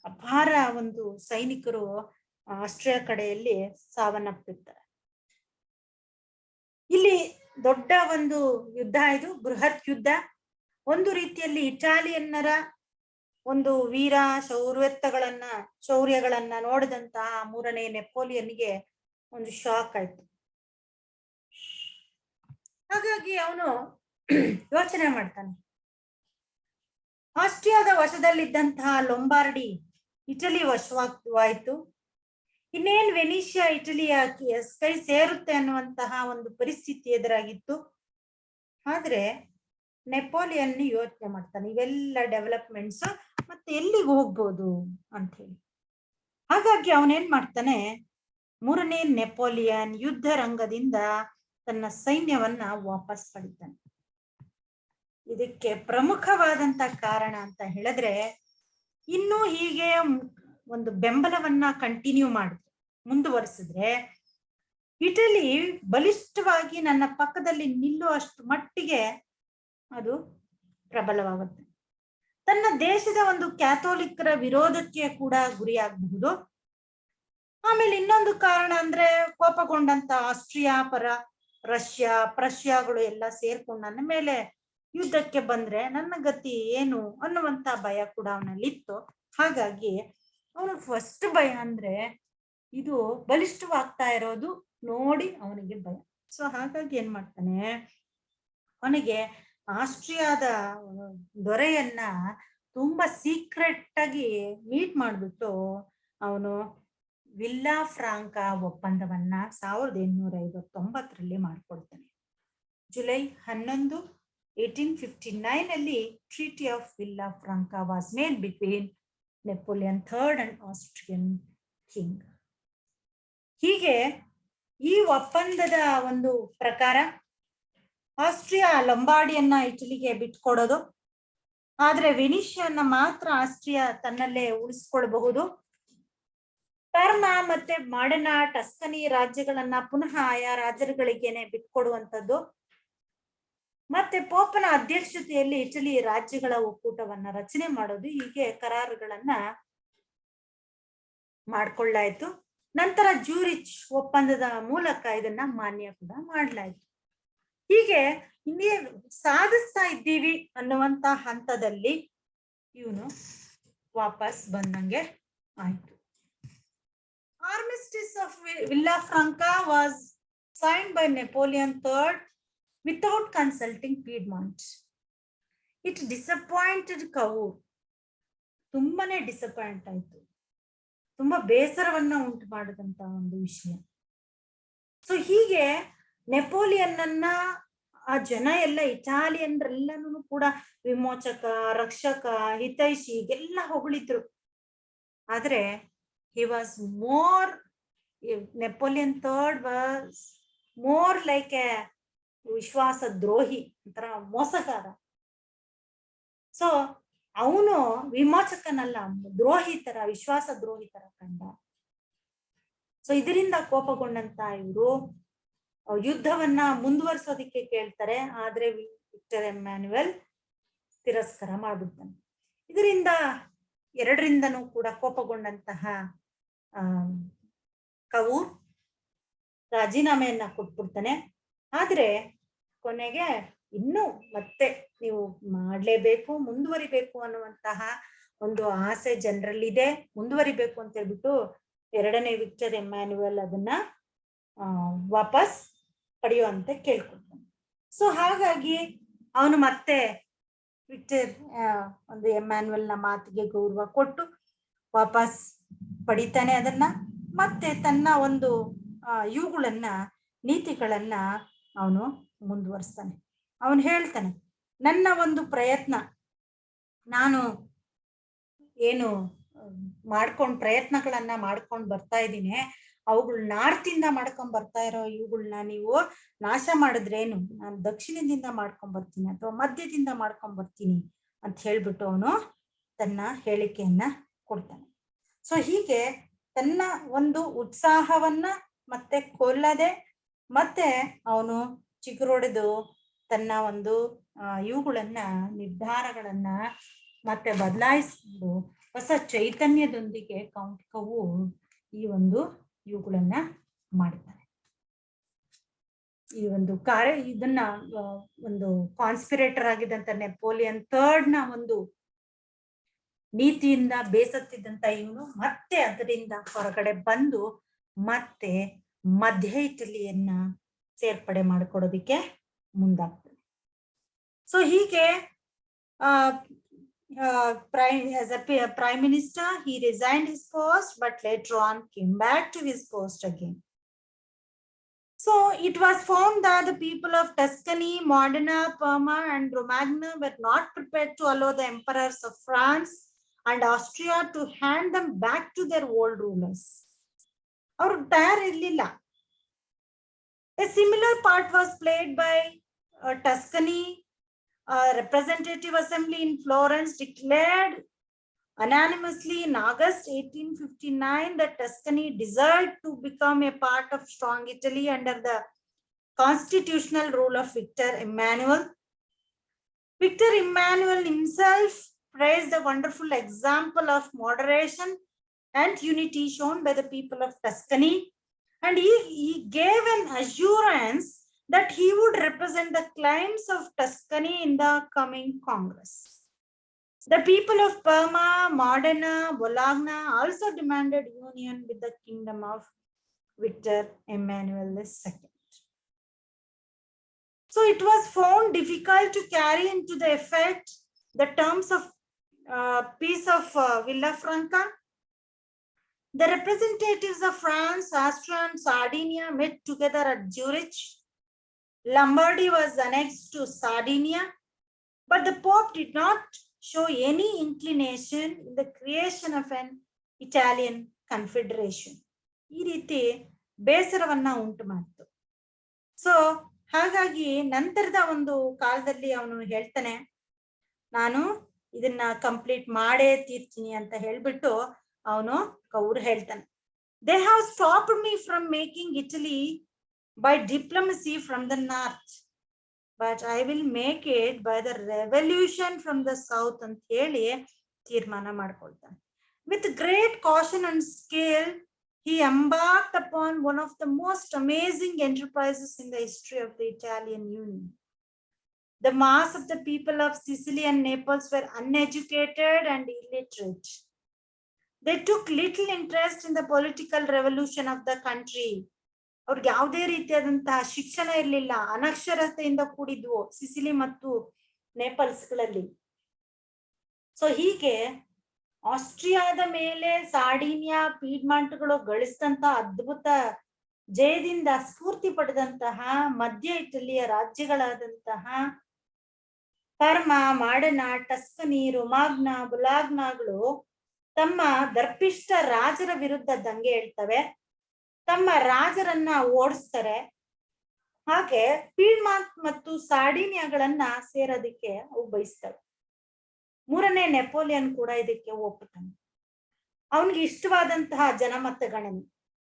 ಅಪಾರ ಒಂದು ಸೈನಿಕರು ಆಸ್ಟ್ರಿಯಾ ಕಡೆಯಲ್ಲಿ ಸಾವನ್ನಪ್ಪಿರ್ತಾರೆ. ಇಲ್ಲಿ ದೊಡ್ಡ ಒಂದು ಯುದ್ಧ, ಇದು ಬೃಹತ್ ಯುದ್ಧ. ಒಂದು ರೀತಿಯಲ್ಲಿ ಇಟಾಲಿಯನ್ನರ ಒಂದು ವೀರ ಶೌರ್ಯಗಳನ್ನ ನೋಡಿದಂತಹ ಮೂರನೇ ನೆಪೋಲಿಯನ್ಗೆ ಒಂದು ಶಾಕ್ ಆಯ್ತು. ಹಾಗಾಗಿ ಅವನು ಯೋಚನೆ ಮಾಡ್ತಾನೆ, ಆಸ್ಟ್ರಿಯಾದ ವಶದಲ್ಲಿದ್ದಂತಹ ಲೊಂಬಾರ್ಡಿ ಇಟಲಿ ವಶವಾಯ್ತು, ಇನ್ನೇನ್ ವೆನಿಷಿಯಾ ಇಟಲಿಯ ಕೈ ಸೇರುತ್ತೆ ಅನ್ನುವಂತಹ ಒಂದು ಪರಿಸ್ಥಿತಿ ಎದುರಾಗಿತ್ತು. ಆದ್ರೆ ನೆಪೋಲಿಯನ್ ಯೋಚನೆ ಮಾಡ್ತಾನೆ, ಇವೆಲ್ಲ ಡೆವಲಪ್ಮೆಂಟ್ಸ್ ಮತ್ತೆ ಎಲ್ಲಿಗೆ ಹೋಗ್ಬೋದು ಅಂತ ಹೇಳಿ. ಹಾಗಾಗಿ ಅವನೇನ್ ಮಾಡ್ತಾನೆ, ಮೂರನೇ ನೆಪೋಲಿಯನ್ ಯುದ್ಧ ರಂಗದಿಂದ ತನ್ನ ಸೈನ್ಯವನ್ನ ವಾಪಸ್ ಪಡಿತಾನೆ. ಇದಕ್ಕೆ ಪ್ರಮುಖವಾದಂತ ಕಾರಣ ಅಂತ ಹೇಳಿದ್ರೆ, ಇನ್ನು ಹೀಗೆ ಒಂದು ಬೆಂಬಲವನ್ನ ಕಂಟಿನ್ಯೂ ಮಾಡಿದ್ರೆ, ಮುಂದುವರಿಸಿದ್ರೆ ಇಟಲಿ ಬಲಿಷ್ಠವಾಗಿ ನನ್ನ ಪಕ್ಕದಲ್ಲಿ ನಿಲ್ಲುವಷ್ಟು ಮಟ್ಟಿಗೆ ಅದು ಪ್ರಬಲವಾಗುತ್ತೆ. ತನ್ನ ದೇಶದ ಒಂದು ಕ್ಯಾಥೋಲಿಕರ ವಿರೋಧಕ್ಕೆ ಕೂಡ ಗುರಿಯಾಗಬಹುದು. ಆಮೇಲೆ ಇನ್ನೊಂದು ಕಾರಣ ಅಂದ್ರೆ ಕೋಪಗೊಂಡಂತ ಆಸ್ಟ್ರಿಯಾ ಪರ ಪ್ರಷ್ಯಾಗಳು ಎಲ್ಲ ಸೇರ್ಕೊಂಡು ನನ್ನ ಮೇಲೆ ಯುದ್ಧಕ್ಕೆ ಬಂದ್ರೆ ನನ್ನ ಗತಿ ಏನು ಅನ್ನುವಂತ ಭಯ ಕೂಡ ಅವನಲ್ಲಿತ್ತು. ಹಾಗಾಗಿ ಅವನು ಫಸ್ಟ್ ಭಯ ಅಂದ್ರೆ ಇದು ಬಲಿಷ್ಠವಾಗ್ತಾ ಇರೋದು ನೋಡಿ ಅವನಿಗೆ ಭಯ. ಸೊ ಹಾಗಾಗಿ ಏನ್ ಮಾಡ್ತಾನೆ, ಅವನಿಗೆ ಆಸ್ಟ್ರಿಯಾದ ದೊರೆಯನ್ನ ತುಂಬಾ ಸೀಕ್ರೆಟ್ ಆಗಿ ಮೀಟ್ ಮಾಡ್ಬಿಟ್ಟು ಅವನು ವಿಲ್ಲಾ ಫ್ರಾಂಕಾ ಒಪ್ಪಂದವನ್ನ 1859ರಲ್ಲಿ ಮಾಡ್ಕೊಳ್ತಾನೆ. July 11, 1859 treaty of Villafranca was made between Napoleon III and Austrian king. ಹೀಗೆ ಈ ಒಪ್ಪಂದದ ಒಂದು ಪ್ರಕಾರ ಆಸ್ಟ್ರಿಯಾ ಲಂಬಾರ್ಡಿಯನ್ನ ಇಟಲಿಗೆ ಬಿಟ್ಕೊಡೋದು, ಆದ್ರೆ ವೆನಿಷಿಯನ್ನ ಮಾತ್ರ ಆಸ್ಟ್ರಿಯಾ ತನ್ನಲ್ಲೇ ಉಳಿಸ್ಕೊಳ್ಬಹುದು. ಪರ್ಮಾ ಮತ್ತೆ ಮಾಡನಾ, ಟಸ್ಕನಿ ರಾಜ್ಯಗಳನ್ನ ಪುನಃ ಆಯಾ ರಾಜರುಗಳಿಗೇನೆ ಬಿಟ್ಕೊಡುವಂಥದ್ದು. ಮತ್ತೆ ಪೋಪನ ಅಧ್ಯಕ್ಷತೆಯಲ್ಲಿ ಇಟಲಿ ರಾಜ್ಯಗಳ ಒಕ್ಕೂಟವನ್ನ ರಚನೆ ಮಾಡೋದು, ಹೀಗೆ ಕರಾರುಗಳನ್ನ ಮಾಡ್ಕೊಳ್ಳಾಯ್ತು. ನಂತರ ಜ್ಯೂರಿಚ್ ಒಪ್ಪಂದದ ಮೂಲಕ ಇದನ್ನ ಮಾನ್ಯ ಕೂಡ ಮಾಡ್ಲಾಯ್ತು. ಹೀಗೆ ಇನ್ನೇ ಸಾಧಿಸ್ತಾ ಇದ್ದೀವಿ ಅನ್ನುವಂತ ಹಂತದಲ್ಲಿ ಇವನು ವಾಪಸ್ ಬಂದಂಗೆ ಆಯ್ತು. Armistice of Villafranca was signed by Napoleon III without consulting Piedmont. It disappointed Cavour. ತುಂಬಾನೇ ಡಿಸಪಾಯಿಂಟ್ ಆಯ್ತು, ತುಂಬಾ ಬೇಸರವನ್ನ ಉಂಟು ಮಾಡಿದಂತ ಒಂದು ವಿಷಯ. ಸೊ ಹೀಗೆ ನೆಪೋಲಿಯನ್ನ ಆ ಜನ ಎಲ್ಲ ಇಟಾಲಿಯನ್ರೆಲ್ಲನೂ ಕೂಡ ವಿಮೋಚಕ, ರಕ್ಷಕ, ಹಿತೈಷಿ ಎಲ್ಲ ಹೊಗಳಿದ್ರು. ಆದ್ರೆ he was more, Napoleon III was more like a ವಿಶ್ವಾಸ ದ್ರೋಹಿ, ಒಂಥರ ಮೋಸಗಾರ. ಸೊ ಅವನು ವಿಮೋಚಕನಲ್ಲ, ದ್ರೋಹಿ ತರ, ವಿಶ್ವಾಸ ದ್ರೋಹಿ ತರ ಕಂಡ. ಸೊ ಇದರಿಂದ ಕೋಪಗೊಂಡಂತ ಇವರು ಯುದ್ಧವನ್ನ ಮುಂದುವರಿಸೋದಿಕ್ಕೆ ಕೇಳ್ತಾರೆ. ಆದ್ರೆ ವಿಕ್ಟರ್ ಎಮ್ಯಾನ್ಯುಯಲ್ ತಿರಸ್ಕಾರ ಮಾಡ್ಬಿಡ್ತಾನೆ. ಇದರಿಂದ ಎರಡರಿಂದನೂ ಕೂಡ ಕೋಪಗೊಂಡಂತಹ ಕವೂರ್ ರಾಜೀನಾಮೆಯನ್ನ ಕೊಟ್ಬಿಡ್ತಾನೆ. ಆದ್ರೆ ಕೊನೆಗೆ ಇನ್ನು ಮತ್ತೆ ನೀವು ಮಾಡ್ಲೇಬೇಕು, ಮುಂದುವರಿಬೇಕು ಅನ್ನುವಂತಹ ಒಂದು ಆಸೆ ಜನರಲ್ಲಿದೆ, ಮುಂದುವರಿಬೇಕು ಅಂತ ಹೇಳ್ಬಿಟ್ಟು ಎರಡನೇ ವಿಕ್ಟರ್ ಎಮ್ಯಾನ್ಯುಯಲ್ ಅದನ್ನ ವಾಪಸ್ ಪಡೆಯುವಂತೆ ಕೇಳ್ಕೊಳ್ತಾನೆ. ಸೊ ಹಾಗಾಗಿ ಅವನು ಮತ್ತೆ ವಿಕ್ಟರ್ ಒಂದು ಎಮ್ಯಾನ್ಯುಯಲ್ನ ಮಾತಿಗೆ ಗೌರವ ಕೊಟ್ಟು ವಾಪಸ್ ಪಡಿತಾನೆ ಅದನ್ನ. ಮತ್ತೆ ತನ್ನ ಒಂದು ಇವುಗಳನ್ನ, ನೀತಿಗಳನ್ನ ಅವನು ಮುಂದುವರಿಸ್ತಾನೆ. ಅವನು ಹೇಳ್ತಾನೆ, ನನ್ನ ಒಂದು ಪ್ರಯತ್ನ, ನಾನು ಏನು ಪ್ರಯತ್ನಗಳನ್ನ ಮಾಡ್ಕೊಂಡು ಬರ್ತಾ ಇದ್ದೀನಿ, ಅವುಗಳು ನಾರ್ತಿಂದ ಮಾಡ್ಕೊಂಡ್ ಬರ್ತಾ ಇರೋ ಇವುಗಳನ್ನ ನೀವು ನಾಶ ಮಾಡಿದ್ರೇನು, ನಾನು ದಕ್ಷಿಣದಿಂದ ಮಾಡ್ಕೊಂಡ್ ಬರ್ತೀನಿ ಅಥವಾ ಮಧ್ಯದಿಂದ ಮಾಡ್ಕೊಂಡ್ ಬರ್ತೀನಿ ಅಂತ ಹೇಳ್ಬಿಟ್ಟು ಅವನು ತನ್ನ ಹೇಳಿಕೆಯನ್ನ ಕೊಡ್ತಾನೆ. ಸೊ ಹೀಗೆ ತನ್ನ ಒಂದು ಉತ್ಸಾಹವನ್ನ ಮತ್ತೆ ಕೊಲ್ಲದೆ, ಮತ್ತೆ ಅವನು ಚಿಗುರೊಡೆದು ತನ್ನ ಒಂದು ಇವುಗಳನ್ನ, ನಿರ್ಧಾರಗಳನ್ನ ಮತ್ತೆ ಬದಲಾಯಿಸಿಕೊಂಡು ಹೊಸ ಚೈತನ್ಯದೊಂದಿಗೆ ಕೌಂಟ್ ಕವೂರ್ ಈ ಒಂದು ಇವುಗಳನ್ನ ಮಾಡ್ತಾರೆ. ಈ ಒಂದು ಇದನ್ನ ಒಂದು ಕಾನ್ಸ್ಪಿರೇಟರ್ ಆಗಿದ್ದಂತ ನೆಪೋಲಿಯನ್ III ನ ಒಂದು ನೀತಿಯಿಂದ ಬೇಸತ್ತಿದ್ದಂತ ಇವನು ಮತ್ತೆ ಅದರಿಂದ ಹೊರಗಡೆ ಬಂದು ಮತ್ತೆ ಮಧ್ಯ ಇಟಲಿಯನ್ನ ಸೇರ್ಪಡೆ ಮಾಡ್ಕೊಡೋದಿಕ್ಕೆ ಮುಂದಾಗ್ತದೆ. ಸೊ ಹೀಗೆ as a prime minister, he resigned his post, but later on came back to his post again. So it was found that the people of Tuscany, Modena, Parma, and Romagna were not prepared to allow the emperors of France and Austria to hand them back to their old rulers. Our tayar. A similar part was played by Tuscany. Representative Assembly in Florence declared unanimously in August 1859 that Tuscany deserved to become a part of strong Italy under the constitutional rule of Victor Emmanuel. Victor Emmanuel himself praised the wonderful example of moderation and unity shown by the people of Tuscany, and he gave an assurance that he would represent the claims of Tuscany in the coming Congress. The people of Parma, Modena, Bologna also demanded union with the kingdom of Victor Emmanuel II. So it was found difficult to carry into the effect the terms of Peace of Villafranca. The representatives of France, Austria, and Sardinia met together at Zurich. Lombardy was annexed to Sardinia, but the Pope did not show any inclination in the creation of an Italian confederation. ಈ ರೀತಿ ಬೇಸರವನ್ನ ಉಂಟು ಮಾಡಿತು. So ಹಾಗಾಗಿ ನಂತರದ ಒಂದು ಕಾಲದಲ್ಲಿ ಅವನು ಹೇಳ್ತಾನೆ, ನಾನು ಇದನ್ನ ಕಂಪ್ಲೀಟ್ ಮಾಡೇ ತೀರ್ತೀನಿ ಅಂತ ಹೇಳ್ಬಿಟ್ಟು ಅವನು ಕೌರ್ ಹೇಳ್ತಾನೆ, they have stopped me from making Italy by diplomacy from the north. but I will make it by the revolution from the south ಅಂತ ಹೇಳಿ ತೀರ್ಮಾನ ಮಾಡ್ಕೊಳ್ತಾನೆ. With great caution and skill, he embarked upon one of the most amazing enterprises in the history of the Italian Union. The mass of the people of Sicily and Naples were uneducated and illiterate. They took little interest in the political revolution of the country. ಅವ್ರಿಗೆ ಯಾವುದೇ ರೀತಿಯಾದಂತಹ ಶಿಕ್ಷಣ ಇರಲಿಲ್ಲ, ಅನಕ್ಷರತೆಯಿಂದ ಕೂಡಿದ್ವು Sicily ಮತ್ತು ನೇಪಲ್ಸ್ಗಳಲ್ಲಿ. So ಹೀಗೆ ಆಸ್ಟ್ರಿಯಾದ ಮೇಲೆ Sardinia, ಪೀಡ್ಮಾಂಟ್ಗಳು ಗಳಿಸಿದಂತ ಅದ್ಭುತ ಜಯದಿಂದ ಸ್ಫೂರ್ತಿ ಪಡೆದಂತಹ ಮಧ್ಯ ಇಟಲಿಯ ರಾಜ್ಯಗಳಾದಂತಹ ಪರ್ಮಾ, ಮಾಡನಾ, ಟಸ್ಕನಿ, ರೊಮಾಗ್ನ, ಬುಲಾಗ್ನಾಗಳು ತಮ್ಮ ದರ್ಪಿಷ್ಟ ರಾಜರ ವಿರುದ್ಧ ದಂಗೆ ಹೇಳ್ತವೆ, ತಮ್ಮ ರಾಜರನ್ನ ಓಡಿಸ್ತಾರೆ. ಹಾಗೆ ಪೀಡ್ಮಾಂಟ್ ಮತ್ತು ಸಾರ್ಡಿನಿಯಾಗಳನ್ನ ಸೇರೋದಿಕ್ಕೆ ಅವು ಬಯಸ್ತವೆ. ಮೂರನೇ ನೆಪೋಲಿಯನ್ ಕೂಡ ಇದಕ್ಕೆ ಒಪ್ಪುತ್ತಾನೆ. ಅವನಿಗೆ ಇಷ್ಟವಾದಂತಹ ಜನಮತ ಗಣನೆ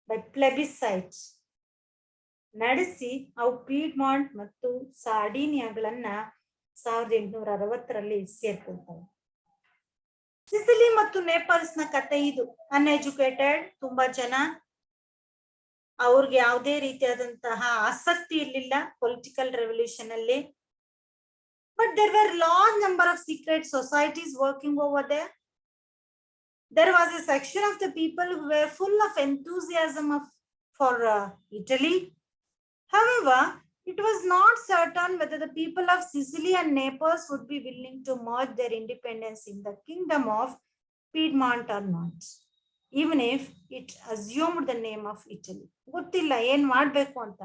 ಬೈ ಪ್ಲೆಬಿಸೈಟ್ಸ್ ನಡೆಸಿ ಅವು ಪೀಡ್ಮಾಂಟ್ ಮತ್ತು ಸಾರ್ಡಿನಿಯಾಗಳನ್ನ 1860ರಲ್ಲಿ ಸೇರ್ಕೊಳ್ತವೆ. ಸಿಸಿಲಿ ಮತ್ತು ನೇಪಲ್ಸ್ ನ ಕತೆ ಇದು. ಅನ್ಎಜುಕೇಟೆಡ್, ತುಂಬಾ ಜನ, ಅವ್ರಿಗೆ ಯಾವುದೇ ರೀತಿಯಾದಂತಹ ಆಸಕ್ತಿ ಇರಲಿಲ್ಲ ಪೊಲಿಟಿಕಲ್ ರೆವಲ್ಯೂಷನ್ ಅಲ್ಲಿ. But there were large number of secret societies working over there. There was a section of the people who were full of enthusiasm for Italy. However, it was not certain whether the people of Sicily and Naples would be willing to merge their independence in the kingdom of Piedmont or not, even if it assumed the name of Italy. ಗೊತ್ತಿಲ್ಲ ಏನ್ ಮಾಡ್ಬೇಕು ಅಂತ.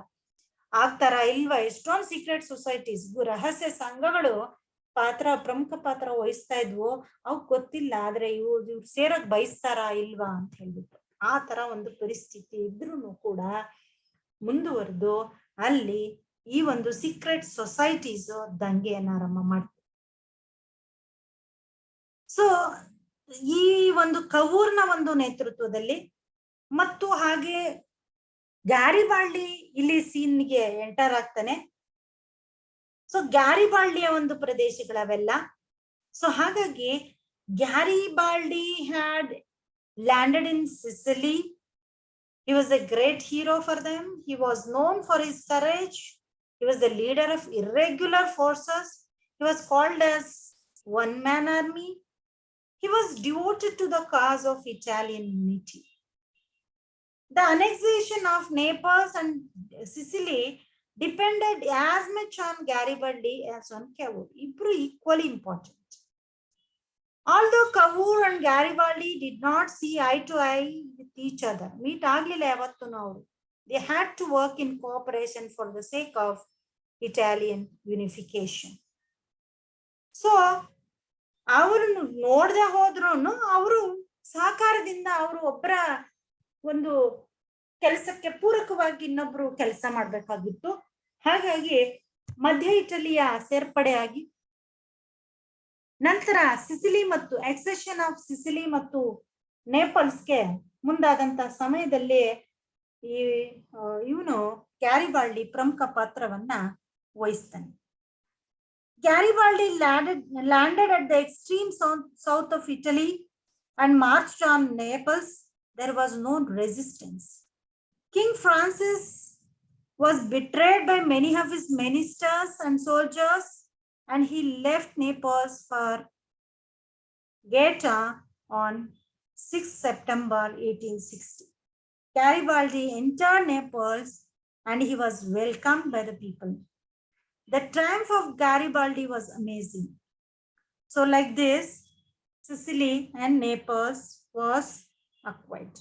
ಆಗ್ತಾರ ಇಲ್ವಾ? ಎಷ್ಟೊಂದು secret societies, ರಹಸ್ಯ ಸಂಘಗಳು ಪ್ರಮುಖ ಪಾತ್ರ ವಹಿಸ್ತಾ ಇದ್ವು. ಅವ್ ಗೊತ್ತಿಲ್ಲ, ಆದ್ರೆ ಇವ್ರು ಸೇರೋದ್ ಬಯಸ್ತಾರಾ ಇಲ್ವಾ ಅಂತ ಹೇಳ್ಬಿಟ್ಟು. ಆ ತರ ಒಂದು ಪರಿಸ್ಥಿತಿ ಇದ್ರೂ ಕೂಡ ಮುಂದುವರೆದು ಅಲ್ಲಿ ಈ ಒಂದು ಸೀಕ್ರೆಟ್ ಸೊಸೈಟೀಸ್ ದಂಗೆಯನ್ನ ಆರಂಭ ಮಾಡ್ತಾರೆ. ಸೊ ಈ ಒಂದು ಕವೂರ್ನ ಒಂದು ನೇತೃತ್ವದಲ್ಲಿ ಮತ್ತು ಹಾಗೆ ಗ್ಯಾರಿಬಾಲ್ಡಿ ಇಲ್ಲಿ ಸೀನ್ಗೆ ಎಂಟರ್ ಆಗ್ತಾನೆ. ಸೊ ಗ್ಯಾರಿಬಾಲ್ಡಿಯ ಒಂದು ಪ್ರದೇಶಗಳವೆಲ್ಲ. ಸೊ ಹಾಗಾಗಿ Garibaldi had landed in Sicily. He was a great hero for them. He was known for his courage. He was the leader of irregular forces. He was called as one-man army. He was devoted to the cause of Italian unity. The annexation of Naples and Sicily depended as much on Garibaldi as on Cavour. Equally important. Although Cavour and Garibaldi did not see eye to eye with each other, meet ಆಗ್ಲಿಲ್ಲ ಯಾವತ್ತೂ ಅವರು. They had to work in cooperation for the sake of Italian unification. So ಅವರನ್ನು ನೋಡದೆ ಹೋದ್ರು ಅವರು ಸಹಕಾರದಿಂದ ಅವರು ಒಬ್ಬರ ಒಂದು ಕೆಲಸಕ್ಕೆ ಪೂರಕವಾಗಿ ಇನ್ನೊಬ್ರು ಕೆಲಸ ಮಾಡ್ಬೇಕಾಗಿತ್ತು. ಹಾಗಾಗಿ ಮಧ್ಯ ಇಟಲಿಯ ಸೇರ್ಪಡೆಯಾಗಿ ನಂತರ ಸಿಸಿಲಿ ಮತ್ತು ಎಕ್ಸೆಷನ್ ಆಫ್ ಸಿಸಿಲಿ ಮತ್ತು ನೇಪಲ್ಸ್ಗೆ ಮುಂದಾದಂತ ಸಮಯದಲ್ಲಿ ಇವನು ಗ್ಯಾರಿಬಾಲ್ಡಿ ಪ್ರಮುಖ ಪಾತ್ರವನ್ನ ವಹಿಸ್ತಾನೆ. Garibaldi landed at the extreme south of Italy and marched on Naples. There was no resistance. King Francis was betrayed by many of his ministers and soldiers, and he left Naples for Gaeta on 6 September 1860. Garibaldi entered Naples and he was welcomed by the people. The triumph of Garibaldi was amazing. So like this, Sicily and Naples was acquired.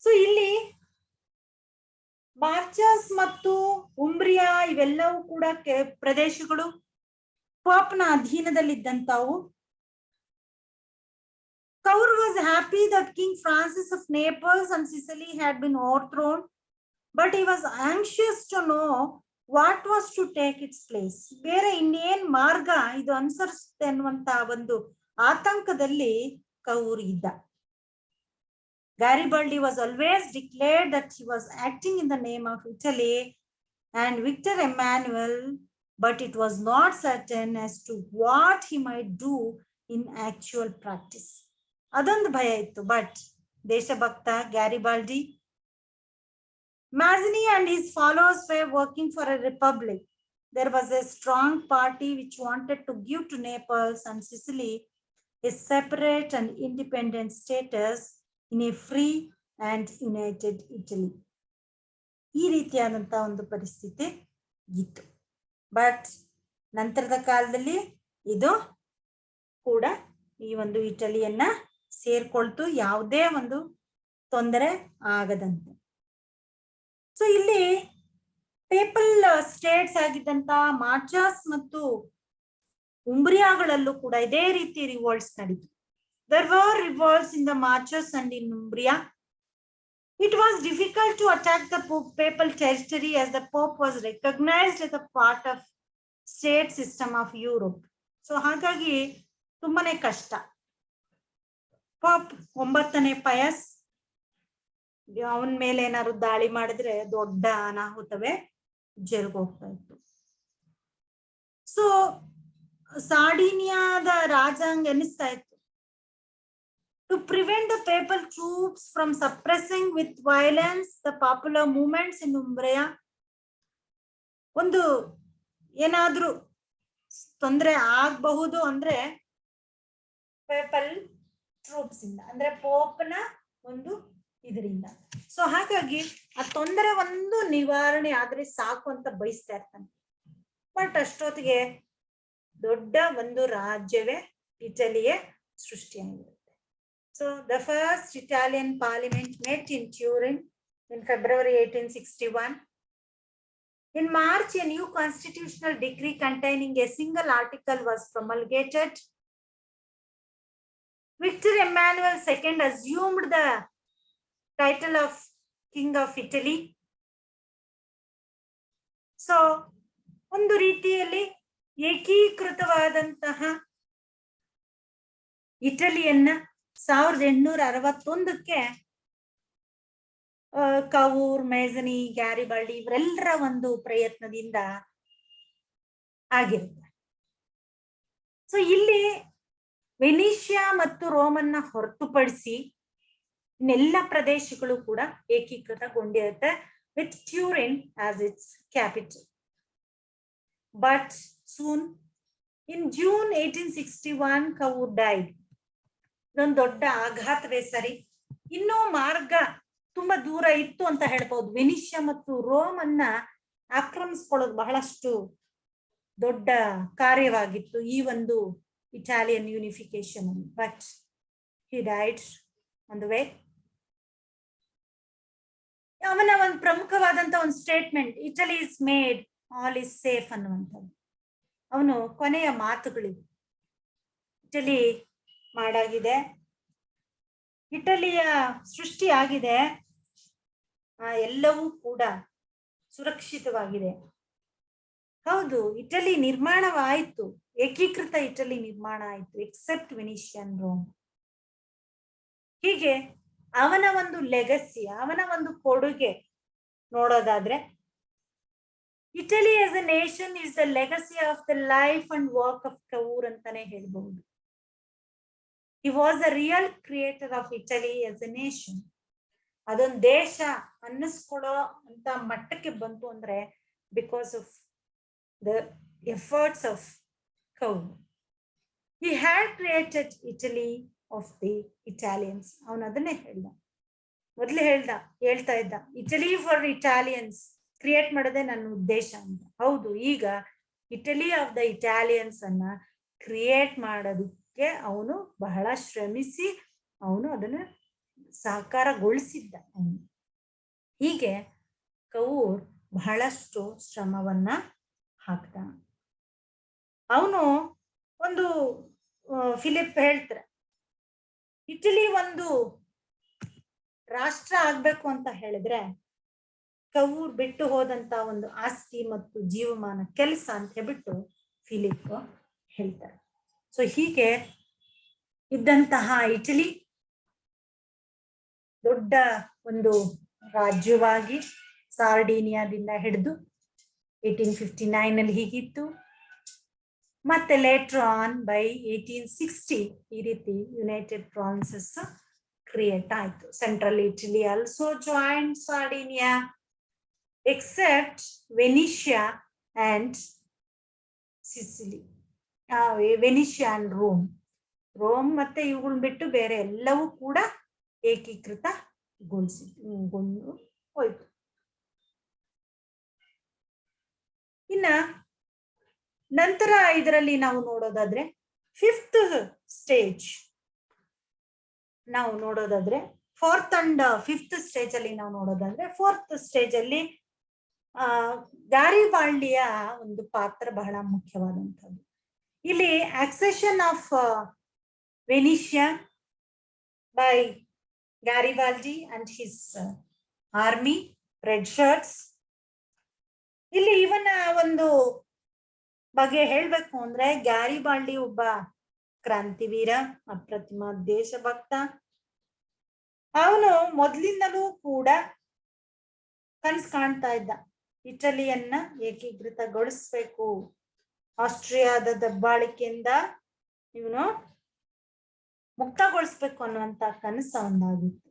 So ಇಲ್ಲಿ ಮಾರ್ಚಸ್ ಮತ್ತು ಉಂಬ್ರಿಯಾ ಇವೆಲ್ಲವೂ ಕೂಡ ಪ್ರದೇಶಗಳು ಪಾಪ್ನ ಅಧೀನದಲ್ಲಿದ್ದಂತಾವು. Cavour was happy that King Francis of Naples and Sicily had been overthrown, but he was anxious to know what was to take its place. ಬೇರೆ ಇನ್ನೇನ್ ಮಾರ್ಗ ಇದು ಅನುಸರಿಸುತ್ತೆ ಅನ್ನುವಂತ ಒಂದು ಆತಂಕದಲ್ಲಿ ಕವೂರ್ ಇದ್ದ. Garibaldi was always declared that he was acting in the name of Italy, and Victor Emmanuel, but it was not certain as to what he might do in actual practice. ಅದೊಂದು ಭಯ ಇತ್ತು. ಬಟ್ ದೇಶಭಕ್ತ Garibaldi, Mazzini and his followers were working for a republic. There was a strong party which wanted to give to Naples and Sicily a separate and independent status in a free and united Italy. ಈ ರೀತಿಯಾದಂತ ಒಂದು ಪರಿಸ್ಥಿತಿ ಇತ್ತು. But ನಂತರದ ಕಾಲದಲ್ಲಿ ಇದು ಕೂಡ ಈ ಒಂದು ಇಟಲಿಯನ್ನ ಸೇರ್ಕೊಳ್ತು, ಯಾವುದೇ ಒಂದು ತೊಂದರೆ ಆಗದಂತೆ. ಸೊ ಇಲ್ಲಿ ಪೇಪಲ್ ಸ್ಟೇಟ್ಸ್ ಆಗಿದ್ದಂತ ಮಾರ್ಚಾಸ್ ಮತ್ತು ಉಂಬ್ರಿಯಾಗಳಲ್ಲೂ ಕೂಡ ಇದೇ ರೀತಿ ರಿವೋಲ್ಟ್ಸ್ ನಡೀತು. There were revolts in the Marches and in Umbria. It was difficult to attack the papal territory as the Pope was recognized as a part of state system of Europe. So ಹಾಗಾಗಿ ತುಂಬಾನೇ ಕಷ್ಟ. Pop 9ನೇ Pius ಅವನ ಮೇಲೆ ಏನಾದ್ರು ದಾಳಿ ಮಾಡಿದ್ರೆ ದೊಡ್ಡ ಅನಾಹುತವೇ ಜರುಗೋಗ್ತಾ ಇತ್ತು. ಸೊ ಸಾರ್ಡಿನಿಯಾದ ರಾಜಾಂಗ ಎನಿಸ್ತಾ ಇತ್ತು, to prevent the papal troops from suppressing with violence the popular movements in Umbria. ಒಂದು ಏನಾದ್ರೂ ತೊಂದರೆ ಆಗಬಹುದು ಅಂದ್ರೆ ಪೇಪಲ್ ಟ್ರೂಪ್ಸ್ ಇಂದ, ಅಂದ್ರೆ ಪೋಪ್ನ ಒಂದು ಇದರಿಂದ. ಸೊ ಹಾಗಾಗಿ ಆ ತೊಂದರೆ ಒಂದು ನಿವಾರಣೆ ಆದ್ರೆ ಸಾಕು ಅಂತ ಬಯಸ್ತಾ ಇರ್ತಾನೆ. ಬಟ್ ಅಷ್ಟೊತ್ತಿಗೆ ದೊಡ್ಡ ಒಂದು ರಾಜ್ಯವೇ ಇಟಲಿಯೇ ಸೃಷ್ಟಿಯಾಗಿದೆ. So the first Italian parliament met in Turin in February 1861. In March, a new constitutional decree containing a single article was promulgated. Victor Emmanuel II assumed the title of King of Italy. So, ಒಂದು ರೀತಿಯಲ್ಲಿ ಏಕೀಕೃತವಾದಂತಹ ಇಟಲಿಯನ್ನ 1861ಕ್ಕೆ ಕವೂರ್, ಮ್ಯಾಝನಿ, Garibaldi ಇವರೆಲ್ಲರ ಒಂದು ಪ್ರಯತ್ನದಿಂದ ಆಗಿರುತ್ತೆ. So ಇಲ್ಲಿ ವೆನಿಷಿಯಾ ಮತ್ತು ರೋಮನ್ನ ಹೊರತುಪಡಿಸಿ ಇನ್ನೆಲ್ಲ ಪ್ರದೇಶಗಳು ಕೂಡ ಏಕೀಕೃತಗೊಂಡಿರುತ್ತೆ, with Turin as its capital. But soon in June 1861 Cavour died. ಇದೊಂದು ದೊಡ್ಡ ಆಘಾತವೇ ಸರಿ. ಇನ್ನೂ ಮಾರ್ಗ ತುಂಬಾ ದೂರ ಇತ್ತು ಅಂತ ಹೇಳ್ಬಹುದು. ವೆನಿಷಿಯಾ ಮತ್ತು ರೋಮ್ ಅನ್ನ ಆಕ್ರಮಿಸ್ಕೊಳ್ಳೋದು ಬಹಳಷ್ಟು ದೊಡ್ಡ ಕಾರ್ಯವಾಗಿತ್ತು ಈ ಒಂದು Italian unification. But he died on the way. ಅವನ ಒಂದು ಪ್ರಮುಖವಾದಂತ ಒಂದು statement, Italy is made, all is safe ಅನ್ನುವಂಥದ್ದು ಅವನು ಕೊನೆಯ ಮಾತುಗಳಿವೆ. ಇಟಲಿ ಮಾಡಾಗಿದೆ, ಇಟಲಿಯ ಸೃಷ್ಟಿ ಆಗಿದೆ, ಎಲ್ಲವೂ ಕೂಡ ಸುರಕ್ಷಿತವಾಗಿದೆ. ಹೌದು, ಇಟಲಿ ನಿರ್ಮಾಣವಾಯಿತು, ಏಕೀಕೃತ ಇಟಲಿ ನಿರ್ಮಾಣ ಆಯಿತು, ಎಕ್ಸೆಪ್ಟ್ ವೆನಿಷಿಯನ್ ರೋಮ್. ಹೀಗೆ ಅವನ ಒಂದು ಲೆಗಸಿ, ಅವನ ಒಂದು ಕೊಡುಗೆ ನೋಡೋದಾದ್ರೆ, Italy as a nation is the legacy of the life and work of Cavour ಅಂತಾನೆ ಹೇಳ್ಬಹುದು. He was the real creator of Italy as a nation. ಅದೊಂದು ದೇಶ ಅನ್ನಿಸ್ಕೊಡೋ ಅಂತ ಮಟ್ಟಕ್ಕೆ ಬಂತು ಅಂದ್ರೆ because of the efforts of Cavour. He had created Italy of the Italians. ಅವನು ಅದನ್ನೇ ಮೊದಲು ಹೇಳ್ತಾ ಇದ್ದ, ಇಟಲಿ ಫಾರ್ ಇಟಾಲಿಯನ್ಸ್ ಕ್ರಿಯೇಟ್ ಮಾಡೋದೇ ನನ್ನ ಉದ್ದೇಶ ಅಂತ. ಹೌದು, ಈಗ ಇಟಲಿ ಆಫ್ ದ ಇಟಾಲಿಯನ್ಸ್ ಅನ್ನ ಕ್ರಿಯೇಟ್ ಮಾಡೋದಕ್ಕೆ ಅವನು ಬಹಳ ಶ್ರಮಿಸಿ ಅವನು ಅದನ್ನ ಸಾಕಾರಗೊಳಿಸಿದ್ದ. ಅವನು ಹೀಗೆ ಕವೂರ್ ಬಹಳಷ್ಟು ಶ್ರಮವನ್ನ ಹಾಕ್ದ. ಅವನು ಒಂದು ಫಿಲಿಪ್ ಹೇಳ್ತಾರೆ, ಇಟಲಿ ಒಂದು ರಾಷ್ಟ್ರ ಆಗ್ಬೇಕು ಅಂತ ಹೇಳಿದ್ರೆ ಕವೂರ್ ಬಿಟ್ಟು ಹೋದಂತ ಒಂದು ಆಸ್ತಿ ಮತ್ತು ಜೀವಮಾನ ಕೆಲಸ ಅಂತ ಹೇಳ್ಬಿಟ್ಟು ಫಿಲಿಪ್ ಹೇಳ್ತಾರೆ. ಸೊ ಹೀಗೆ ಇದ್ದಂತಹ ಇಟಲಿ ದೊಡ್ಡ ಒಂದು ರಾಜ್ಯವಾಗಿ ಸಾರ್ಡಿನಿಯಾದಿಂದ ಹಿಡಿದು 1859 ಅಲ್ಲಿ ಹೀಗಿತ್ತು. ಮತ್ತೆ ಲೇಟರ್ ಆನ್ ಬೈ 1860 ಈ ರೀತಿ ಯುನೈಟೆಡ್ ಪ್ರಾವಿನ್ಸಸ್ ಕ್ರಿಯೇಟ್ ಆಯ್ತು. Central Italy also joint Sardinia except Venetia and Sicily. Venetia and Rome ಮತ್ತೆ ಇವುಗಳನ್ನ ಬಿಟ್ಟು ಬೇರೆ ಎಲ್ಲವೂ ಕೂಡ ಏಕೀಕೃತಗೊಂಡು ಹೋಯ್ತು. ಇನ್ನ ನಂತರ ಇದರಲ್ಲಿ ನಾವು ನೋಡೋದಾದ್ರೆ ಫಿಫ್ತ್ ಸ್ಟೇಜ್ ನಾವು ನೋಡೋದಾದ್ರೆ ಫೋರ್ತ್ ಅಂಡ್ ಫಿಫ್ತ್ ಸ್ಟೇಜ್ ಅಲ್ಲಿ ನಾವು ನೋಡೋದಾದ್ರೆ ಫೋರ್ತ್ ಸ್ಟೇಜ್ ಅಲ್ಲಿ ಗ್ಯಾರಿಬಾಲ್ಡಿಯ ಒಂದು ಪಾತ್ರ ಬಹಳ ಮುಖ್ಯವಾದಂಥದ್ದು. ಇಲ್ಲಿ accession of Venetia by Garibaldi and his army red shirts. ಇಲ್ಲಿ ಇವನ ಒಂದು ಬಗ್ಗೆ ಹೇಳ್ಬೇಕು ಅಂದ್ರೆ ಗ್ಯಾರಿಬಾಲ್ಡಿ ಒಬ್ಬ ಕ್ರಾಂತಿವೀರ, ಅಪ್ರತಿಮ ದೇಶಭಕ್ತ. ಅವನು ಮೊದಲಿಂದಲೂ ಕೂಡ ಕನ್ಸು ಕಾಣ್ತಾ ಇದ್ದ, ಇಟಲಿಯನ್ನ ಏಕೀಕೃತಗೊಳಿಸ್ಬೇಕು, ಆಸ್ಟ್ರಿಯಾದ ದಬ್ಬಾಳಿಕೆಯಿಂದ ಇವನು ಮುಕ್ತಗೊಳಿಸ್ಬೇಕು ಅನ್ನುವಂತ ಕನಸು ಅವನಾಗಿತ್ತು.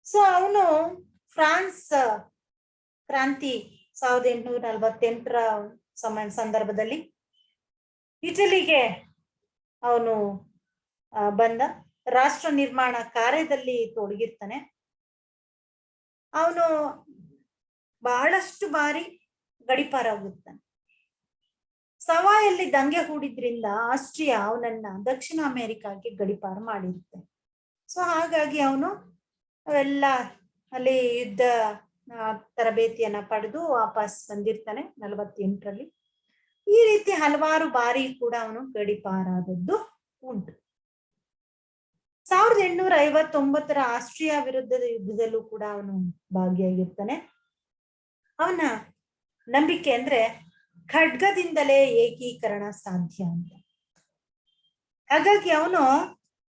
ಸೊ ಅವನು ಫ್ರಾನ್ಸ್ ಕ್ರಾಂತಿ 1848ರ ಸಂದರ್ಭದಲ್ಲಿ ಇಟಲಿಗೆ ಅವನು ಬಂದ ರಾಷ್ಟ್ರ ನಿರ್ಮಾಣ ಕಾರ್ಯದಲ್ಲಿ ತೊಡಗಿರ್ತಾನೆ. ಅವನು ಬಹಳಷ್ಟು ಬಾರಿ ಗಡಿಪಾರಾಗುತ್ತಾನೆ. ಸವಾಯಲ್ಲಿ ದಂಗೆ ಹೂಡಿದ್ರಿಂದ ಆಸ್ಟ್ರಿಯಾ ಅವನನ್ನ ದಕ್ಷಿಣ ಅಮೆರಿಕಾಗೆ ಗಡಿಪಾರು ಮಾಡಿರುತ್ತೆ. ಸೊ ಹಾಗಾಗಿ ಅವನು ಅವೆಲ್ಲ ಅಲ್ಲಿ ಯುದ್ಧ ತರಬೇತಿಯನ್ನ ಪಡೆದು ವಾಪಸ್ ಬಂದಿರ್ತಾನೆ 48ರಲ್ಲಿ. ಈ ರೀತಿ ಹಲವಾರು ಬಾರಿ ಕೂಡ ಅವನು ಗಡಿಪಾರಾದದ್ದು ಉಂಟು. 1859ರ ಆಸ್ಟ್ರಿಯಾ ವಿರುದ್ಧದ ಯುದ್ಧದಲ್ಲೂ ಕೂಡ ಅವನು ಭಾಗಿಯಾಗಿರ್ತಾನೆ. ಅವನ ನಂಬಿಕೆ ಅಂದ್ರೆ ಖಡ್ಗದಿಂದಲೇ ಏಕೀಕರಣ ಸಾಧ್ಯ ಅಂತ. ಹಾಗಾಗಿ ಅವನು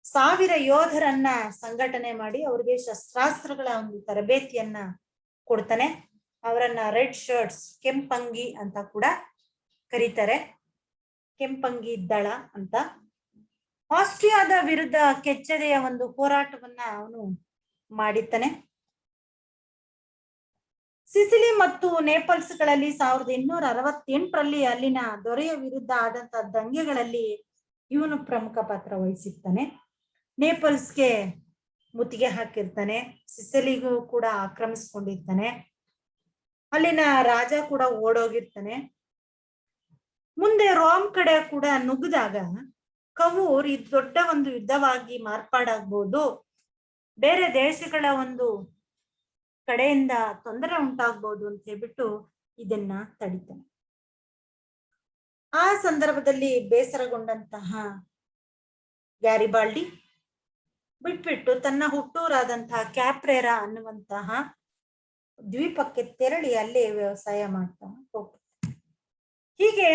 1000 ಯೋಧರನ್ನ ಸಂಘಟನೆ ಮಾಡಿ ಅವ್ರಿಗೆ ಶಸ್ತ್ರಾಸ್ತ್ರಗಳ ಒಂದು ತರಬೇತಿಯನ್ನ ಕೊಡ್ತಾನೆ. ಅವರನ್ನ ರೆಡ್ ಶರ್ಟ್ಸ್, ಕೆಂಪಂಗಿ ಅಂತ ಕೂಡ ಕರೀತಾರೆ, ಕೆಂಪಂಗಿ ದಳ ಅಂತ. ಆಸ್ಟ್ರಿಯಾದ ವಿರುದ್ಧ ಕೆಚ್ಚೆದೆಯ ಒಂದು ಹೋರಾಟವನ್ನ ಅವನು ಮಾಡಿದ್ದಾನೆ. ಸಿಸಿಲಿ ಮತ್ತು ನೇಪಲ್ಸ್ಗಳಲ್ಲಿ 1868ರಲ್ಲಿ ಅಲ್ಲಿನ ದೊರೆಯ ವಿರುದ್ಧ ಆದಂತ ದಂಗೆಗಳಲ್ಲಿ ಇವನು ಪ್ರಮುಖ ಪಾತ್ರ ವಹಿಸಿರ್ತಾನೆ. ನೇಪಲ್ಸ್ಗೆ ಮುತ್ತಿಗೆ ಹಾಕಿರ್ತಾನೆ, ಸಿಸಿಲಿಗೂ ಕೂಡ ಆಕ್ರಮಿಸ್ಕೊಂಡಿರ್ತಾನೆ, ಅಲ್ಲಿನ ರಾಜ ಕೂಡ ಓಡೋಗಿರ್ತಾನೆ. ಮುಂದೆ ರೋಮ್ ಕಡೆ ಕೂಡ ನುಗ್ಗಿದಾಗ ಕವೂರ್ ಇದು ದೊಡ್ಡ ಒಂದು ಯುದ್ಧವಾಗಿ ಮಾರ್ಪಾಡಾಗ್ಬೋದು, ಬೇರೆ ದೇಶಗಳ ಒಂದು ಕಡೆಯಿಂದ ತೊಂದರೆ ಉಂಟಾಗ್ಬೋದು ಅಂತ ಹೇಳ್ಬಿಟ್ಟು ಇದನ್ನ ತಡಿತಾನೆ. ಆ ಸಂದರ್ಭದಲ್ಲಿ ಬೇಸರಗೊಂಡಂತಹ ಗ್ಯಾರಿಬಾಲ್ಡಿ ಬಿಟ್ಬಿಟ್ಟು ತನ್ನ ಹುಟ್ಟೂರಾದಂತಹ ಕ್ಯಾಪ್ರೇರಾ ಅನ್ನುವಂತಹ ದ್ವೀಪಕ್ಕೆ ತೆರಳಿ ಅಲ್ಲೇ ವ್ಯವಸಾಯ ಮಾಡ್ತಾ ಹೋಗ್ತಾನೆ. ಹೀಗೆ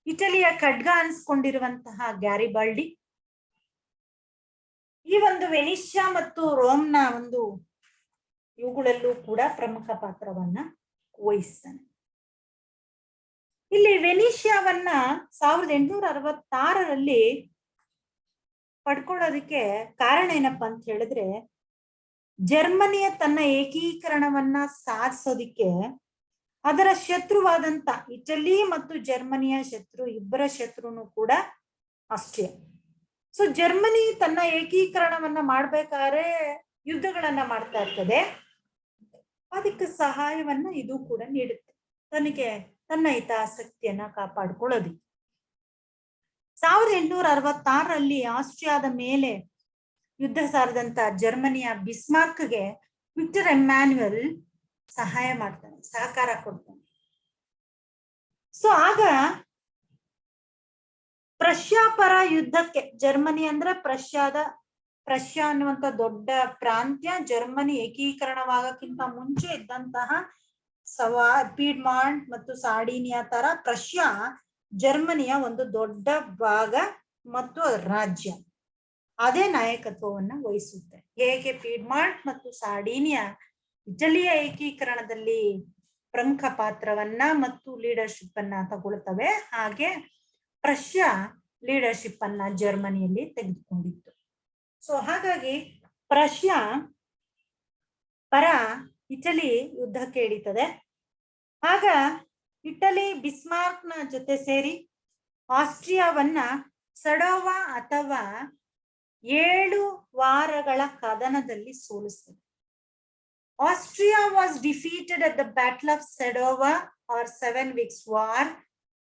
ಇಟಲಿಯ ಖಡ್ಗ ಅನ್ಸ್ಕೊಂಡಿರುವಂತಹ ಗ್ಯಾರಿಬಾಲ್ಡಿ ಈ ಒಂದು ವೆನಿಷಿಯಾ ಮತ್ತು ರೋಮ್ನ ಒಂದು ಇವುಗಳಲ್ಲೂ ಕೂಡ ಪ್ರಮುಖ ಪಾತ್ರವನ್ನ ವಹಿಸ್ತಾನೆ. ಇಲ್ಲಿ ವೆನಿಷಿಯಾವನ್ನ 1866ರಲ್ಲಿ ಪಡ್ಕೊಳ್ಳೋದಕ್ಕೆ ಕಾರಣ ಏನಪ್ಪಾ ಅಂತ ಹೇಳಿದ್ರೆ, ಜರ್ಮನಿಯ ತನ್ನ ಏಕೀಕರಣವನ್ನ ಸಾಧಿಸೋದಿಕ್ಕೆ ಅದರ ಶತ್ರುವಾದಂತ ಇಟಲಿ ಮತ್ತು ಜರ್ಮನಿಯ ಶತ್ರು, ಇಬ್ಬರ ಶತ್ರುನು ಕೂಡ ಆಸ್ಟ್ರಿಯಾ. ಸೊ ಜರ್ಮನಿ ತನ್ನ ಏಕೀಕರಣವನ್ನ ಮಾಡ್ಬೇಕಾದ್ರೆ ಯುದ್ಧಗಳನ್ನ ಮಾಡ್ತಾ ಇರ್ತದೆ, ಅದಕ್ಕೆ ಸಹಾಯವನ್ನ ಇದು ಕೂಡ ನೀಡುತ್ತೆ ತನಗೆ ತನ್ನ ಹಿತಾಸಕ್ತಿಯನ್ನ ಕಾಪಾಡ್ಕೊಳ್ಳೋದಿಕ್ಕೆ. 1866ರಲ್ಲಿ ಆಸ್ಟ್ರಿಯಾದ ಮೇಲೆ ಯುದ್ಧ ಸಾರದಂತ ಜರ್ಮನಿಯ ಬಿಸ್ಮಾರ್ಕ್ಗೆ ವಿಕ್ಟರ್ ಎಮ್ಯಾನ್ಯುಯಲ್ ಸಹಾಯ ಮಾಡ್ತಾನೆ, ಸಹಕಾರ ಕೊಡ್ತಾನೆ. ಸೊ ಆಗ ಪ್ರಷ್ಯಾ ಪರ ಯುದ್ಧಕ್ಕೆ, ಜರ್ಮನಿ ಅಂದ್ರೆ ಪ್ರಷ್ಯಾ ಅನ್ನುವಂತ ದೊಡ್ಡ ಪ್ರಾಂತ್ಯ, ಜರ್ಮನಿ ಏಕೀಕರಣವಾಗಕ್ಕಿಂತ ಮುಂಚೆ ಇದ್ದಂತಹ ಪೀಡ್ಮಾಂಟ್ ಮತ್ತು ಸಾರ್ಡಿನಿಯಾ ತರ ಪ್ರಷ್ಯಾ ಜರ್ಮನಿಯ ಒಂದು ದೊಡ್ಡ ಭಾಗ ಮತ್ತು ರಾಜ್ಯ. ಅದೇ ನಾಯಕತ್ವವನ್ನ ವಹಿಸುತ್ತೆ. ಹೇಗೆ ಪೀಡ್ಮಾಂಟ್ ಮತ್ತು ಸಾರ್ಡಿನಿಯಾ ಇಟಲಿಯ ಏಕೀಕರಣದಲ್ಲಿ ಪ್ರಮುಖ ಪಾತ್ರವನ್ನ ಮತ್ತು ಲೀಡರ್ಶಿಪ್ ಅನ್ನ ತಗೊಳ್ತವೆ. ಹಾಗೆ ಪ್ರಷ್ಯಾ ಲೀಡರ್ಶಿಪ್ ಅನ್ನ ಜರ್ಮನಿಯಲ್ಲಿ ತೆಗೆದುಕೊಂಡಿತ್ತು. ಸೊ ಹಾಗಾಗಿ ಪ್ರಷ್ಯಾ ಪರ ಇಟಲಿ ಯುದ್ಧಕ್ಕೆ ಇಳಿತದೆ. ಆಗ ಇಟಲಿ ಬಿಸ್ಮಾರ್ಕ್ನ ಜೊತೆ ಸೇರಿ ಆಸ್ಟ್ರಿಯಾವನ್ನ ಸಡೋವಾ ಅಥವಾ 7 ವಾರಗಳ ಕದನದಲ್ಲಿ ಸೋಲಿಸ್ತದೆ. Austria was defeated at the Battle of Sadowa or 7 Weeks War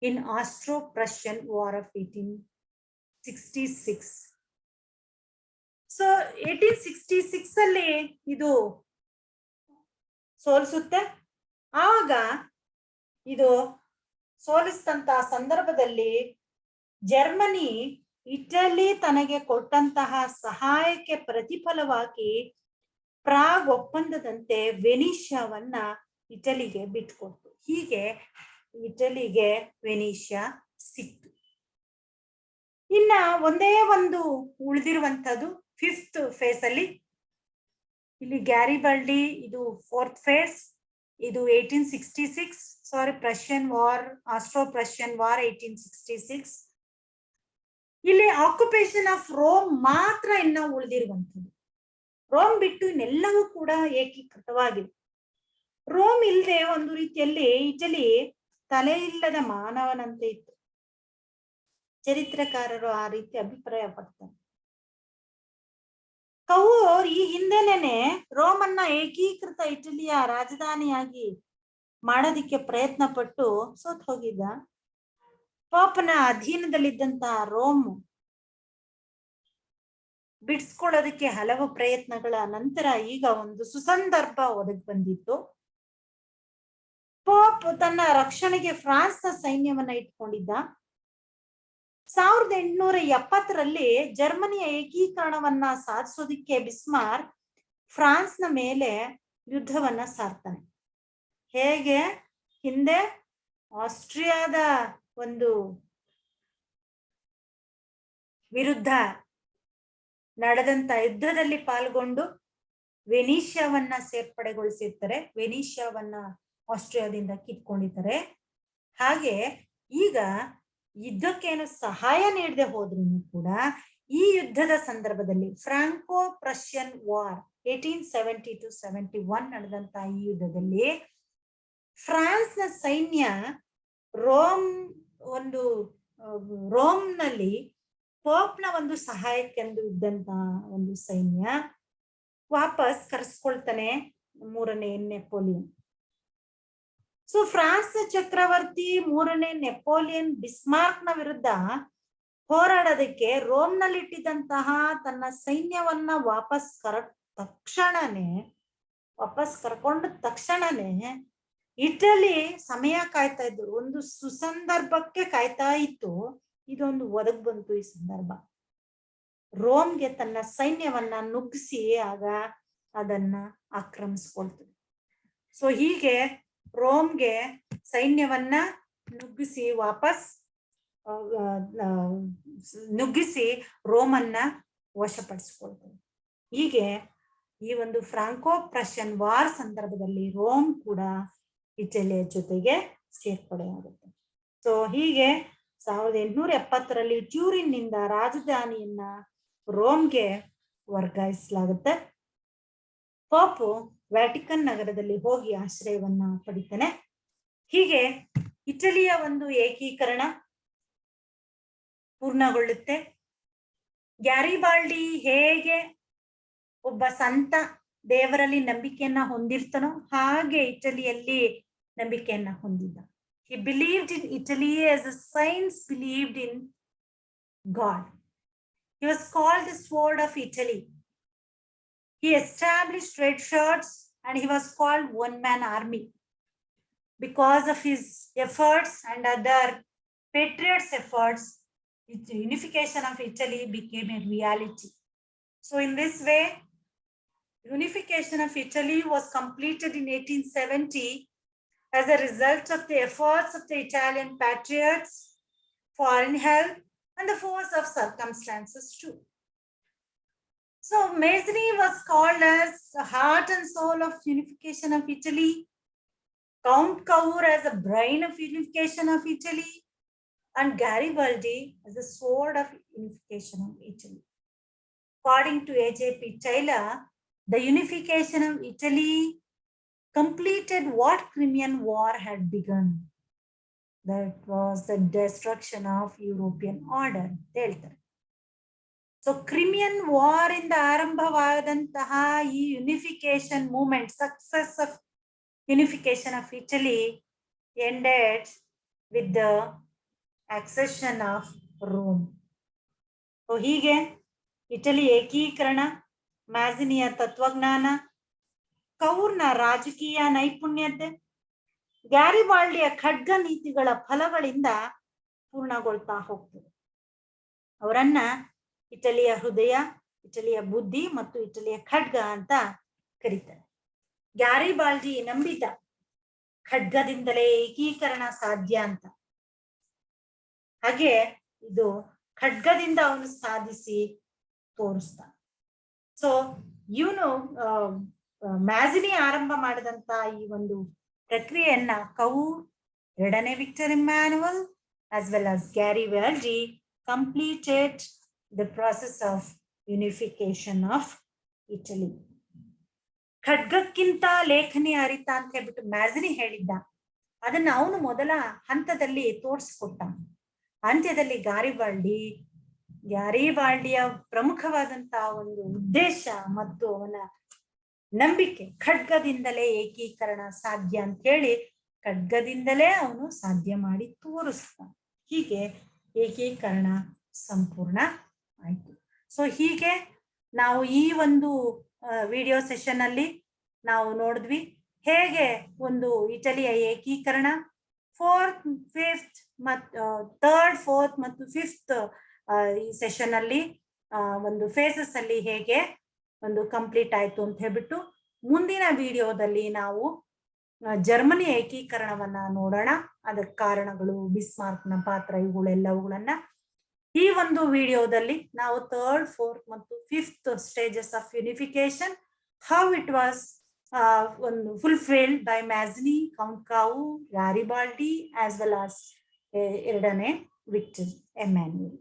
in Austro-Prussian War of 1866. So 1866 ಅಲ್ಲಿ ಇದು ಸೋಲಿಸುತ್ತೆ. ಆಗ ಇದು ಸೋಲಿಸಿದಂತ ಸಂದರ್ಭದಲ್ಲಿ ಜರ್ಮನಿ ಇಟಲಿ ತನಗೆ ಕೊಟ್ಟಂತಹ ಸಹಾಯಕ್ಕೆ ಪ್ರತಿಫಲವಾಗಿ ಪ್ರಾಗ್ ಒಪ್ಪಂದದಂತೆ ವೆನಿಷಿಯಾವನ್ನ ಇಟಲಿಗೆ ಬಿಟ್ಕೊಡ್ತು. ಹೀಗೆ ಇಟಲಿಗೆ ವೆನಿಷಿಯಾ ಸಿಕ್ತು. ಇನ್ನ ಒಂದೇ ಒಂದು ಉಳಿದಿರುವಂತದ್ದು 5th ಫೇಸ್ ಅಲ್ಲಿ. ಇಲ್ಲಿ ಗ್ಯಾರಿಬಲ್ಡಿ ಇದು 4th ಫೇಸ್. ಇದು 1866 Prussian war, Austro Prussian war 1866. ಇಲ್ಲಿ ಆಕ್ಯುಪೇಷನ್ ಆಫ್ ರೋಮ್ ಮಾತ್ರ ಇನ್ನ ಉಳಿದಿರುವಂಥದ್ದು. ರೋಮ್ ಬಿಟ್ಟು ಇನ್ನೆಲ್ಲವೂ ಕೂಡ ಏಕೀಕೃತವಾಗಿದೆ. ರೋಮ್ ಇಲ್ಲದೆ ಒಂದು ರೀತಿಯಲ್ಲಿ ಇಟಲಿ ತಲೆ ಇಲ್ಲದ ಮಾನವನಂತೆ ಇತ್ತು. ಚರಿತ್ರಕಾರರು ಆ ರೀತಿ ಅಭಿಪ್ರಾಯ ಪಡ್ತಾರೆ. ಕೌರ್ ಈ ಹಿಂದೆನೆ ರೋಮನ್ನ ಏಕೀಕೃತ ಇಟಲಿಯ ರಾಜಧಾನಿಯಾಗಿ ಮಾಡೋದಿಕ್ಕೆ ಪ್ರಯತ್ನ ಪಟ್ಟು ಸೋತ್ ಹೋಗಿದ್ದ. ಪಾಪನ ಅಧೀನದಲ್ಲಿದ್ದಂತ ರೋಮ್ ಬಿಡಿಸ್ಕೊಳ್ಳೋದಕ್ಕೆ ಹಲವು ಪ್ರಯತ್ನಗಳ ನಂತರ ಈಗ ಒಂದು ಸುಸಂದರ್ಭ ಒದಗಿ ಬಂದಿತ್ತು. ಪಾಪ್ ತನ್ನ ರಕ್ಷಣೆಗೆ ಫ್ರಾನ್ಸ್ನ ಸೈನ್ಯವನ್ನ ಇಟ್ಕೊಂಡಿದ್ದ. 1870ರಲ್ಲಿ ಜರ್ಮನಿಯ ಏಕೀಕರಣವನ್ನ ಸಾಧಿಸೋದಿಕ್ಕೆ ಬಿಸ್ಮಾರ್ಕ್ ಫ್ರಾನ್ಸ್ನ ಮೇಲೆ ಯುದ್ಧವನ್ನ ಸಾರ್ತಾನೆ. ಹೇಗೆ ಹಿಂದೆ ಆಸ್ಟ್ರಿಯಾದ ಒಂದು ವಿರುದ್ಧ ನಡೆದಂತ ಯುದ್ಧದಲ್ಲಿ ಪಾಲ್ಗೊಂಡು ವೆನಿಷಿಯಾವನ್ನ ಸೇರ್ಪಡೆಗೊಳಿಸಿರ್ತಾರೆ, ವೆನಿಷಿಯಾವನ್ನ ಆಸ್ಟ್ರಿಯಾದಿಂದ ಕಿತ್ಕೊಂಡಿದ್ದಾರೆ. ಹಾಗೆ ಈಗ ಯುದ್ಧಕ್ಕೇನು ಸಹಾಯ ನೀಡದೆ ಹೋದ್ರೂ ಕೂಡ ಈ ಯುದ್ಧದ ಸಂದರ್ಭದಲ್ಲಿ ಫ್ರಾಂಕೋ ಪ್ರಷಿಯನ್ ವಾರ್ 1870-71 ನಡೆದಂತ ಈ ಯುದ್ಧದಲ್ಲಿ ಫ್ರಾನ್ಸ್ನ ಸೈನ್ಯ ರೋಮ್ನಲ್ಲಿ ಪೋಪ್ನ ಒಂದು ಸಹಾಯಕ್ಕೆಂದು ಇದ್ದಂತ ಒಂದು ಸೈನ್ಯ ವಾಪಸ್ ಕರೆಸ್ಕೊಳ್ತಾನೆ 3ನೇ ನೆಪೋಲಿಯನ್. ಸೊ ಫ್ರಾನ್ಸ್ ಚಕ್ರವರ್ತಿ 3ನೇ ನೆಪೋಲಿಯನ್ ಬಿಸ್ಮಾರ್ಕ್ನ ವಿರುದ್ಧ ಹೋರಾಡೋದಕ್ಕೆ ರೋಮ್ನಲ್ಲಿ ಇಟ್ಟಿದ್ದಂತಹ ತನ್ನ ಸೈನ್ಯವನ್ನ ವಾಪಸ್ ಕರ್ಕೊಂಡ ತಕ್ಷಣನೇ ಇಟಲಿ ಸಮಯ ಕಾಯ್ತಾ ಇದ್ದು, ಒಂದು ಸುಸಂದರ್ಭಕ್ಕೆ ಕಾಯ್ತಾ ಇತ್ತು. ಇದೊಂದು ಒದಗ್ ಬಂತು ಈ ಸಂದರ್ಭ. ರೋಮ್ಗೆ ತನ್ನ ಸೈನ್ಯವನ್ನ ನುಗ್ಗಿಸಿ ಆಗ ಅದನ್ನ ಆಕ್ರಮಿಸ್ಕೊಳ್ತದೆ. ಸೊ ಹೀಗೆ ರೋಮ್ಗೆ ಸೈನ್ಯವನ್ನ ನುಗ್ಗಿಸಿ ರೋಮನ್ನ ವಶಪಡಿಸ್ಕೊಳ್ತದೆ. ಹೀಗೆ ಈ ಒಂದು ಫ್ರಾಂಕೋ ಪ್ರಷಿಯನ್ ವಾರ್ ಸಂದರ್ಭದಲ್ಲಿ ರೋಮ್ ಕೂಡ ಇಟಲಿಯ ಜೊತೆಗೆ ಸೇರ್ಪಡೆ ಆಗುತ್ತೆ. ಸೊ ಹೀಗೆ 1870ರಲ್ಲಿ ಟ್ಯೂರಿನ್ನಿಂದ ರಾಜಧಾನಿಯನ್ನ ರೋಮ್ಗೆ ವರ್ಗಾಯಿಸಲಾಗುತ್ತೆ. ಪಾಪು ವ್ಯಾಟಿಕನ್ ನಗರದಲ್ಲಿ ಹೋಗಿ ಆಶ್ರಯವನ್ನ ಪಡಿತಾನೆ. ಹೀಗೆ ಇಟಲಿಯ ಒಂದು ಏಕೀಕರಣ ಪೂರ್ಣಗೊಳ್ಳುತ್ತೆ. ಗ್ಯಾರಿಬಾಲ್ಡಿ ಹೇಗೆ ಒಬ್ಬ ಸಂತ ದೇವರಲ್ಲಿ ನಂಬಿಕೆಯನ್ನ ಹೊಂದಿರ್ತಾನೋ ಹಾಗೆ ಇಟಲಿಯಲ್ಲಿ ನಂಬಿಕೆಯನ್ನ ಹೊಂದಿದ್ದ. He believed in Italy as the saints believed in God. He was called the sword of Italy. He established red shirts and he was called one-man army. Because of his efforts and other patriots' efforts, the unification of Italy became a reality. So in this way, unification of Italy was completed in 1870 as a result of the efforts of the Italian patriots, foreign help, and the force of circumstances too. So Masonry was called as the heart and soul of unification of Italy. Count Cavour as a brain of unification of Italy, and Garibaldi as the sword of unification of Italy. According to A.J.P. Taylor, the unification of Italy completed what Crimean War had begun. That was the destruction of European order. So Crimean War in the ಆರಂಭವಾದಂತಹ ಈ unification movement, success of unification of Italy ended with the accession of Rome. So ಹೀಗೆ Italy ಏಕೀಕರಣ, ಮ್ಯಾಜಿನಿಯ ತತ್ವಜ್ಞಾನ, ಕೌರ್ನ ರಾಜಕೀಯ ನೈಪುಣ್ಯತೆ, ಗ್ಯಾರಿಬಾಲ್ಡಿಯ ಖಡ್ಗ ನೀತಿಗಳ ಫಲಗಳಿಂದ ಪೂರ್ಣಗೊಳ್ತಾ ಹೋಗ್ತದೆ. ಅವರನ್ನ ಇಟಲಿಯ ಹೃದಯ, ಇಟಲಿಯ ಬುದ್ಧಿ ಮತ್ತು ಇಟಲಿಯ ಖಡ್ಗ ಅಂತ ಕರೀತಾರೆ. ಗ್ಯಾರಿಬಾಲ್ಡಿ ನಂಬಿದ ಖಡ್ಗದಿಂದಲೇ ಏಕೀಕರಣ ಸಾಧ್ಯ ಅಂತ. ಹಾಗೆ ಇದು ಖಡ್ಗದಿಂದ ಅವನು ಸಾಧಿಸಿ ತೋರಿಸ್ತಾನೆ. ಸೊ ಇವನು ಮ್ಯಾಜಿನಿ ಆರಂಭ ಮಾಡಿದಂತ ಈ ಒಂದು ಪ್ರಕ್ರಿಯೆಯನ್ನ ಕೌರ್, ಎರಡನೇ Victor Emmanuel as well as Garibaldi completed the process of unification of Italy. ಖಡ್ಗಕ್ಕಿಂತ ಲೇಖನಿ ಅರಿತ ಅಂತ ಹೇಳ್ಬಿಟ್ಟು ಮ್ಯಾಜಿನಿ ಹೇಳಿದ್ದ, ಅದನ್ನ ಅವನು ಮೊದಲ ಹಂತದಲ್ಲಿ ತೋರಿಸ್ಕೊಟ್ಟ. ಅಂತ್ಯದಲ್ಲಿ ಗ್ಯಾರಿಬಾಲ್ಡಿಯ ಪ್ರಮುಖವಾದಂತಹ ಒಂದು ಉದ್ದೇಶ ಮತ್ತು ಅವನ ನಂಬಿಕೆ ಖಡ್ಗದಿಂದಲೇ ಏಕೀಕರಣ ಸಾಧ್ಯ ಅಂತ ಹೇಳಿ ಖಡ್ಗದಿಂದಲೇ ಅವನು ಸಾಧ್ಯ ಮಾಡಿ ತೋರಿಸ್ತಾನೆ. ಹೀಗೆ ಏಕೀಕರಣ ಸಂಪೂರ್ಣ ಆಯ್ತು. ಸೊ ಹೀಗೆ ನಾವು ಈ ಒಂದು ವಿಡಿಯೋ ಸೆಷನ್ ಅಲ್ಲಿ ನಾವು ನೋಡಿದ್ವಿ ಹೇಗೆ ಒಂದು ಇಟಲಿಯ ಏಕೀಕರಣ 4th, 5th ಮತ್ತು 3rd, 4th ಮತ್ತು 5th ಈ ಸೆಷನ್ ಅಲ್ಲಿ ಒಂದು ಫೇಸಸ್ ಅಲ್ಲಿ ಹೇಗೆ ಒಂದು ಕಂಪ್ಲೀಟ್ ಆಯ್ತು ಅಂತ ಹೇಳ್ಬಿಟ್ಟು, ಮುಂದಿನ ವಿಡಿಯೋದಲ್ಲಿ ನಾವು ಜರ್ಮನಿ ಏಕೀಕರಣವನ್ನ ನೋಡೋಣ. ಅದಕ್ಕೆ ಕಾರಣಗಳು, ಬಿಸ್ಮಾರ್ಕ್ನ ಪಾತ್ರ, ಇವುಗಳೆಲ್ಲವುಗಳನ್ನ ಈ ಒಂದು ವಿಡಿಯೋದಲ್ಲಿ ನಾವು 3rd, 4th ಮತ್ತು 5th stages of unification, how it was ಒಂದು fulfilled by Mazzini, Count Cavour, Garibaldi as well as ಎರಡನೇ ವಿಕ್ಟರ್ ಎಮ್ಯಾನ್ಯುಯಲ್.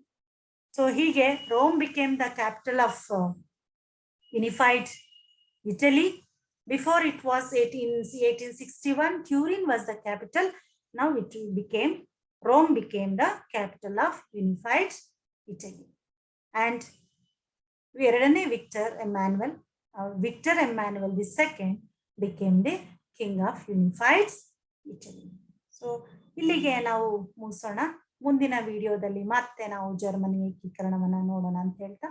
ಸೊ ಹೀಗೆ Rome became the capital of unified Italy. Before it was 1861, Turin was the capital. Now Rome became the capital of unified Italy. And ಎರಡನೇ Victor Emmanuel II became the king of unified Italy. So ಇಲ್ಲಿಗೆ ನಾವು ಮುಗಿಸೋಣ. ಮುಂದಿನ ವಿಡಿಯೋದಲ್ಲಿ ಮತ್ತೆ ನಾವು Germany ಏಕೀಕರಣವನ್ನ ನೋಡೋಣ ಅಂತ ಹೇಳ್ತಾ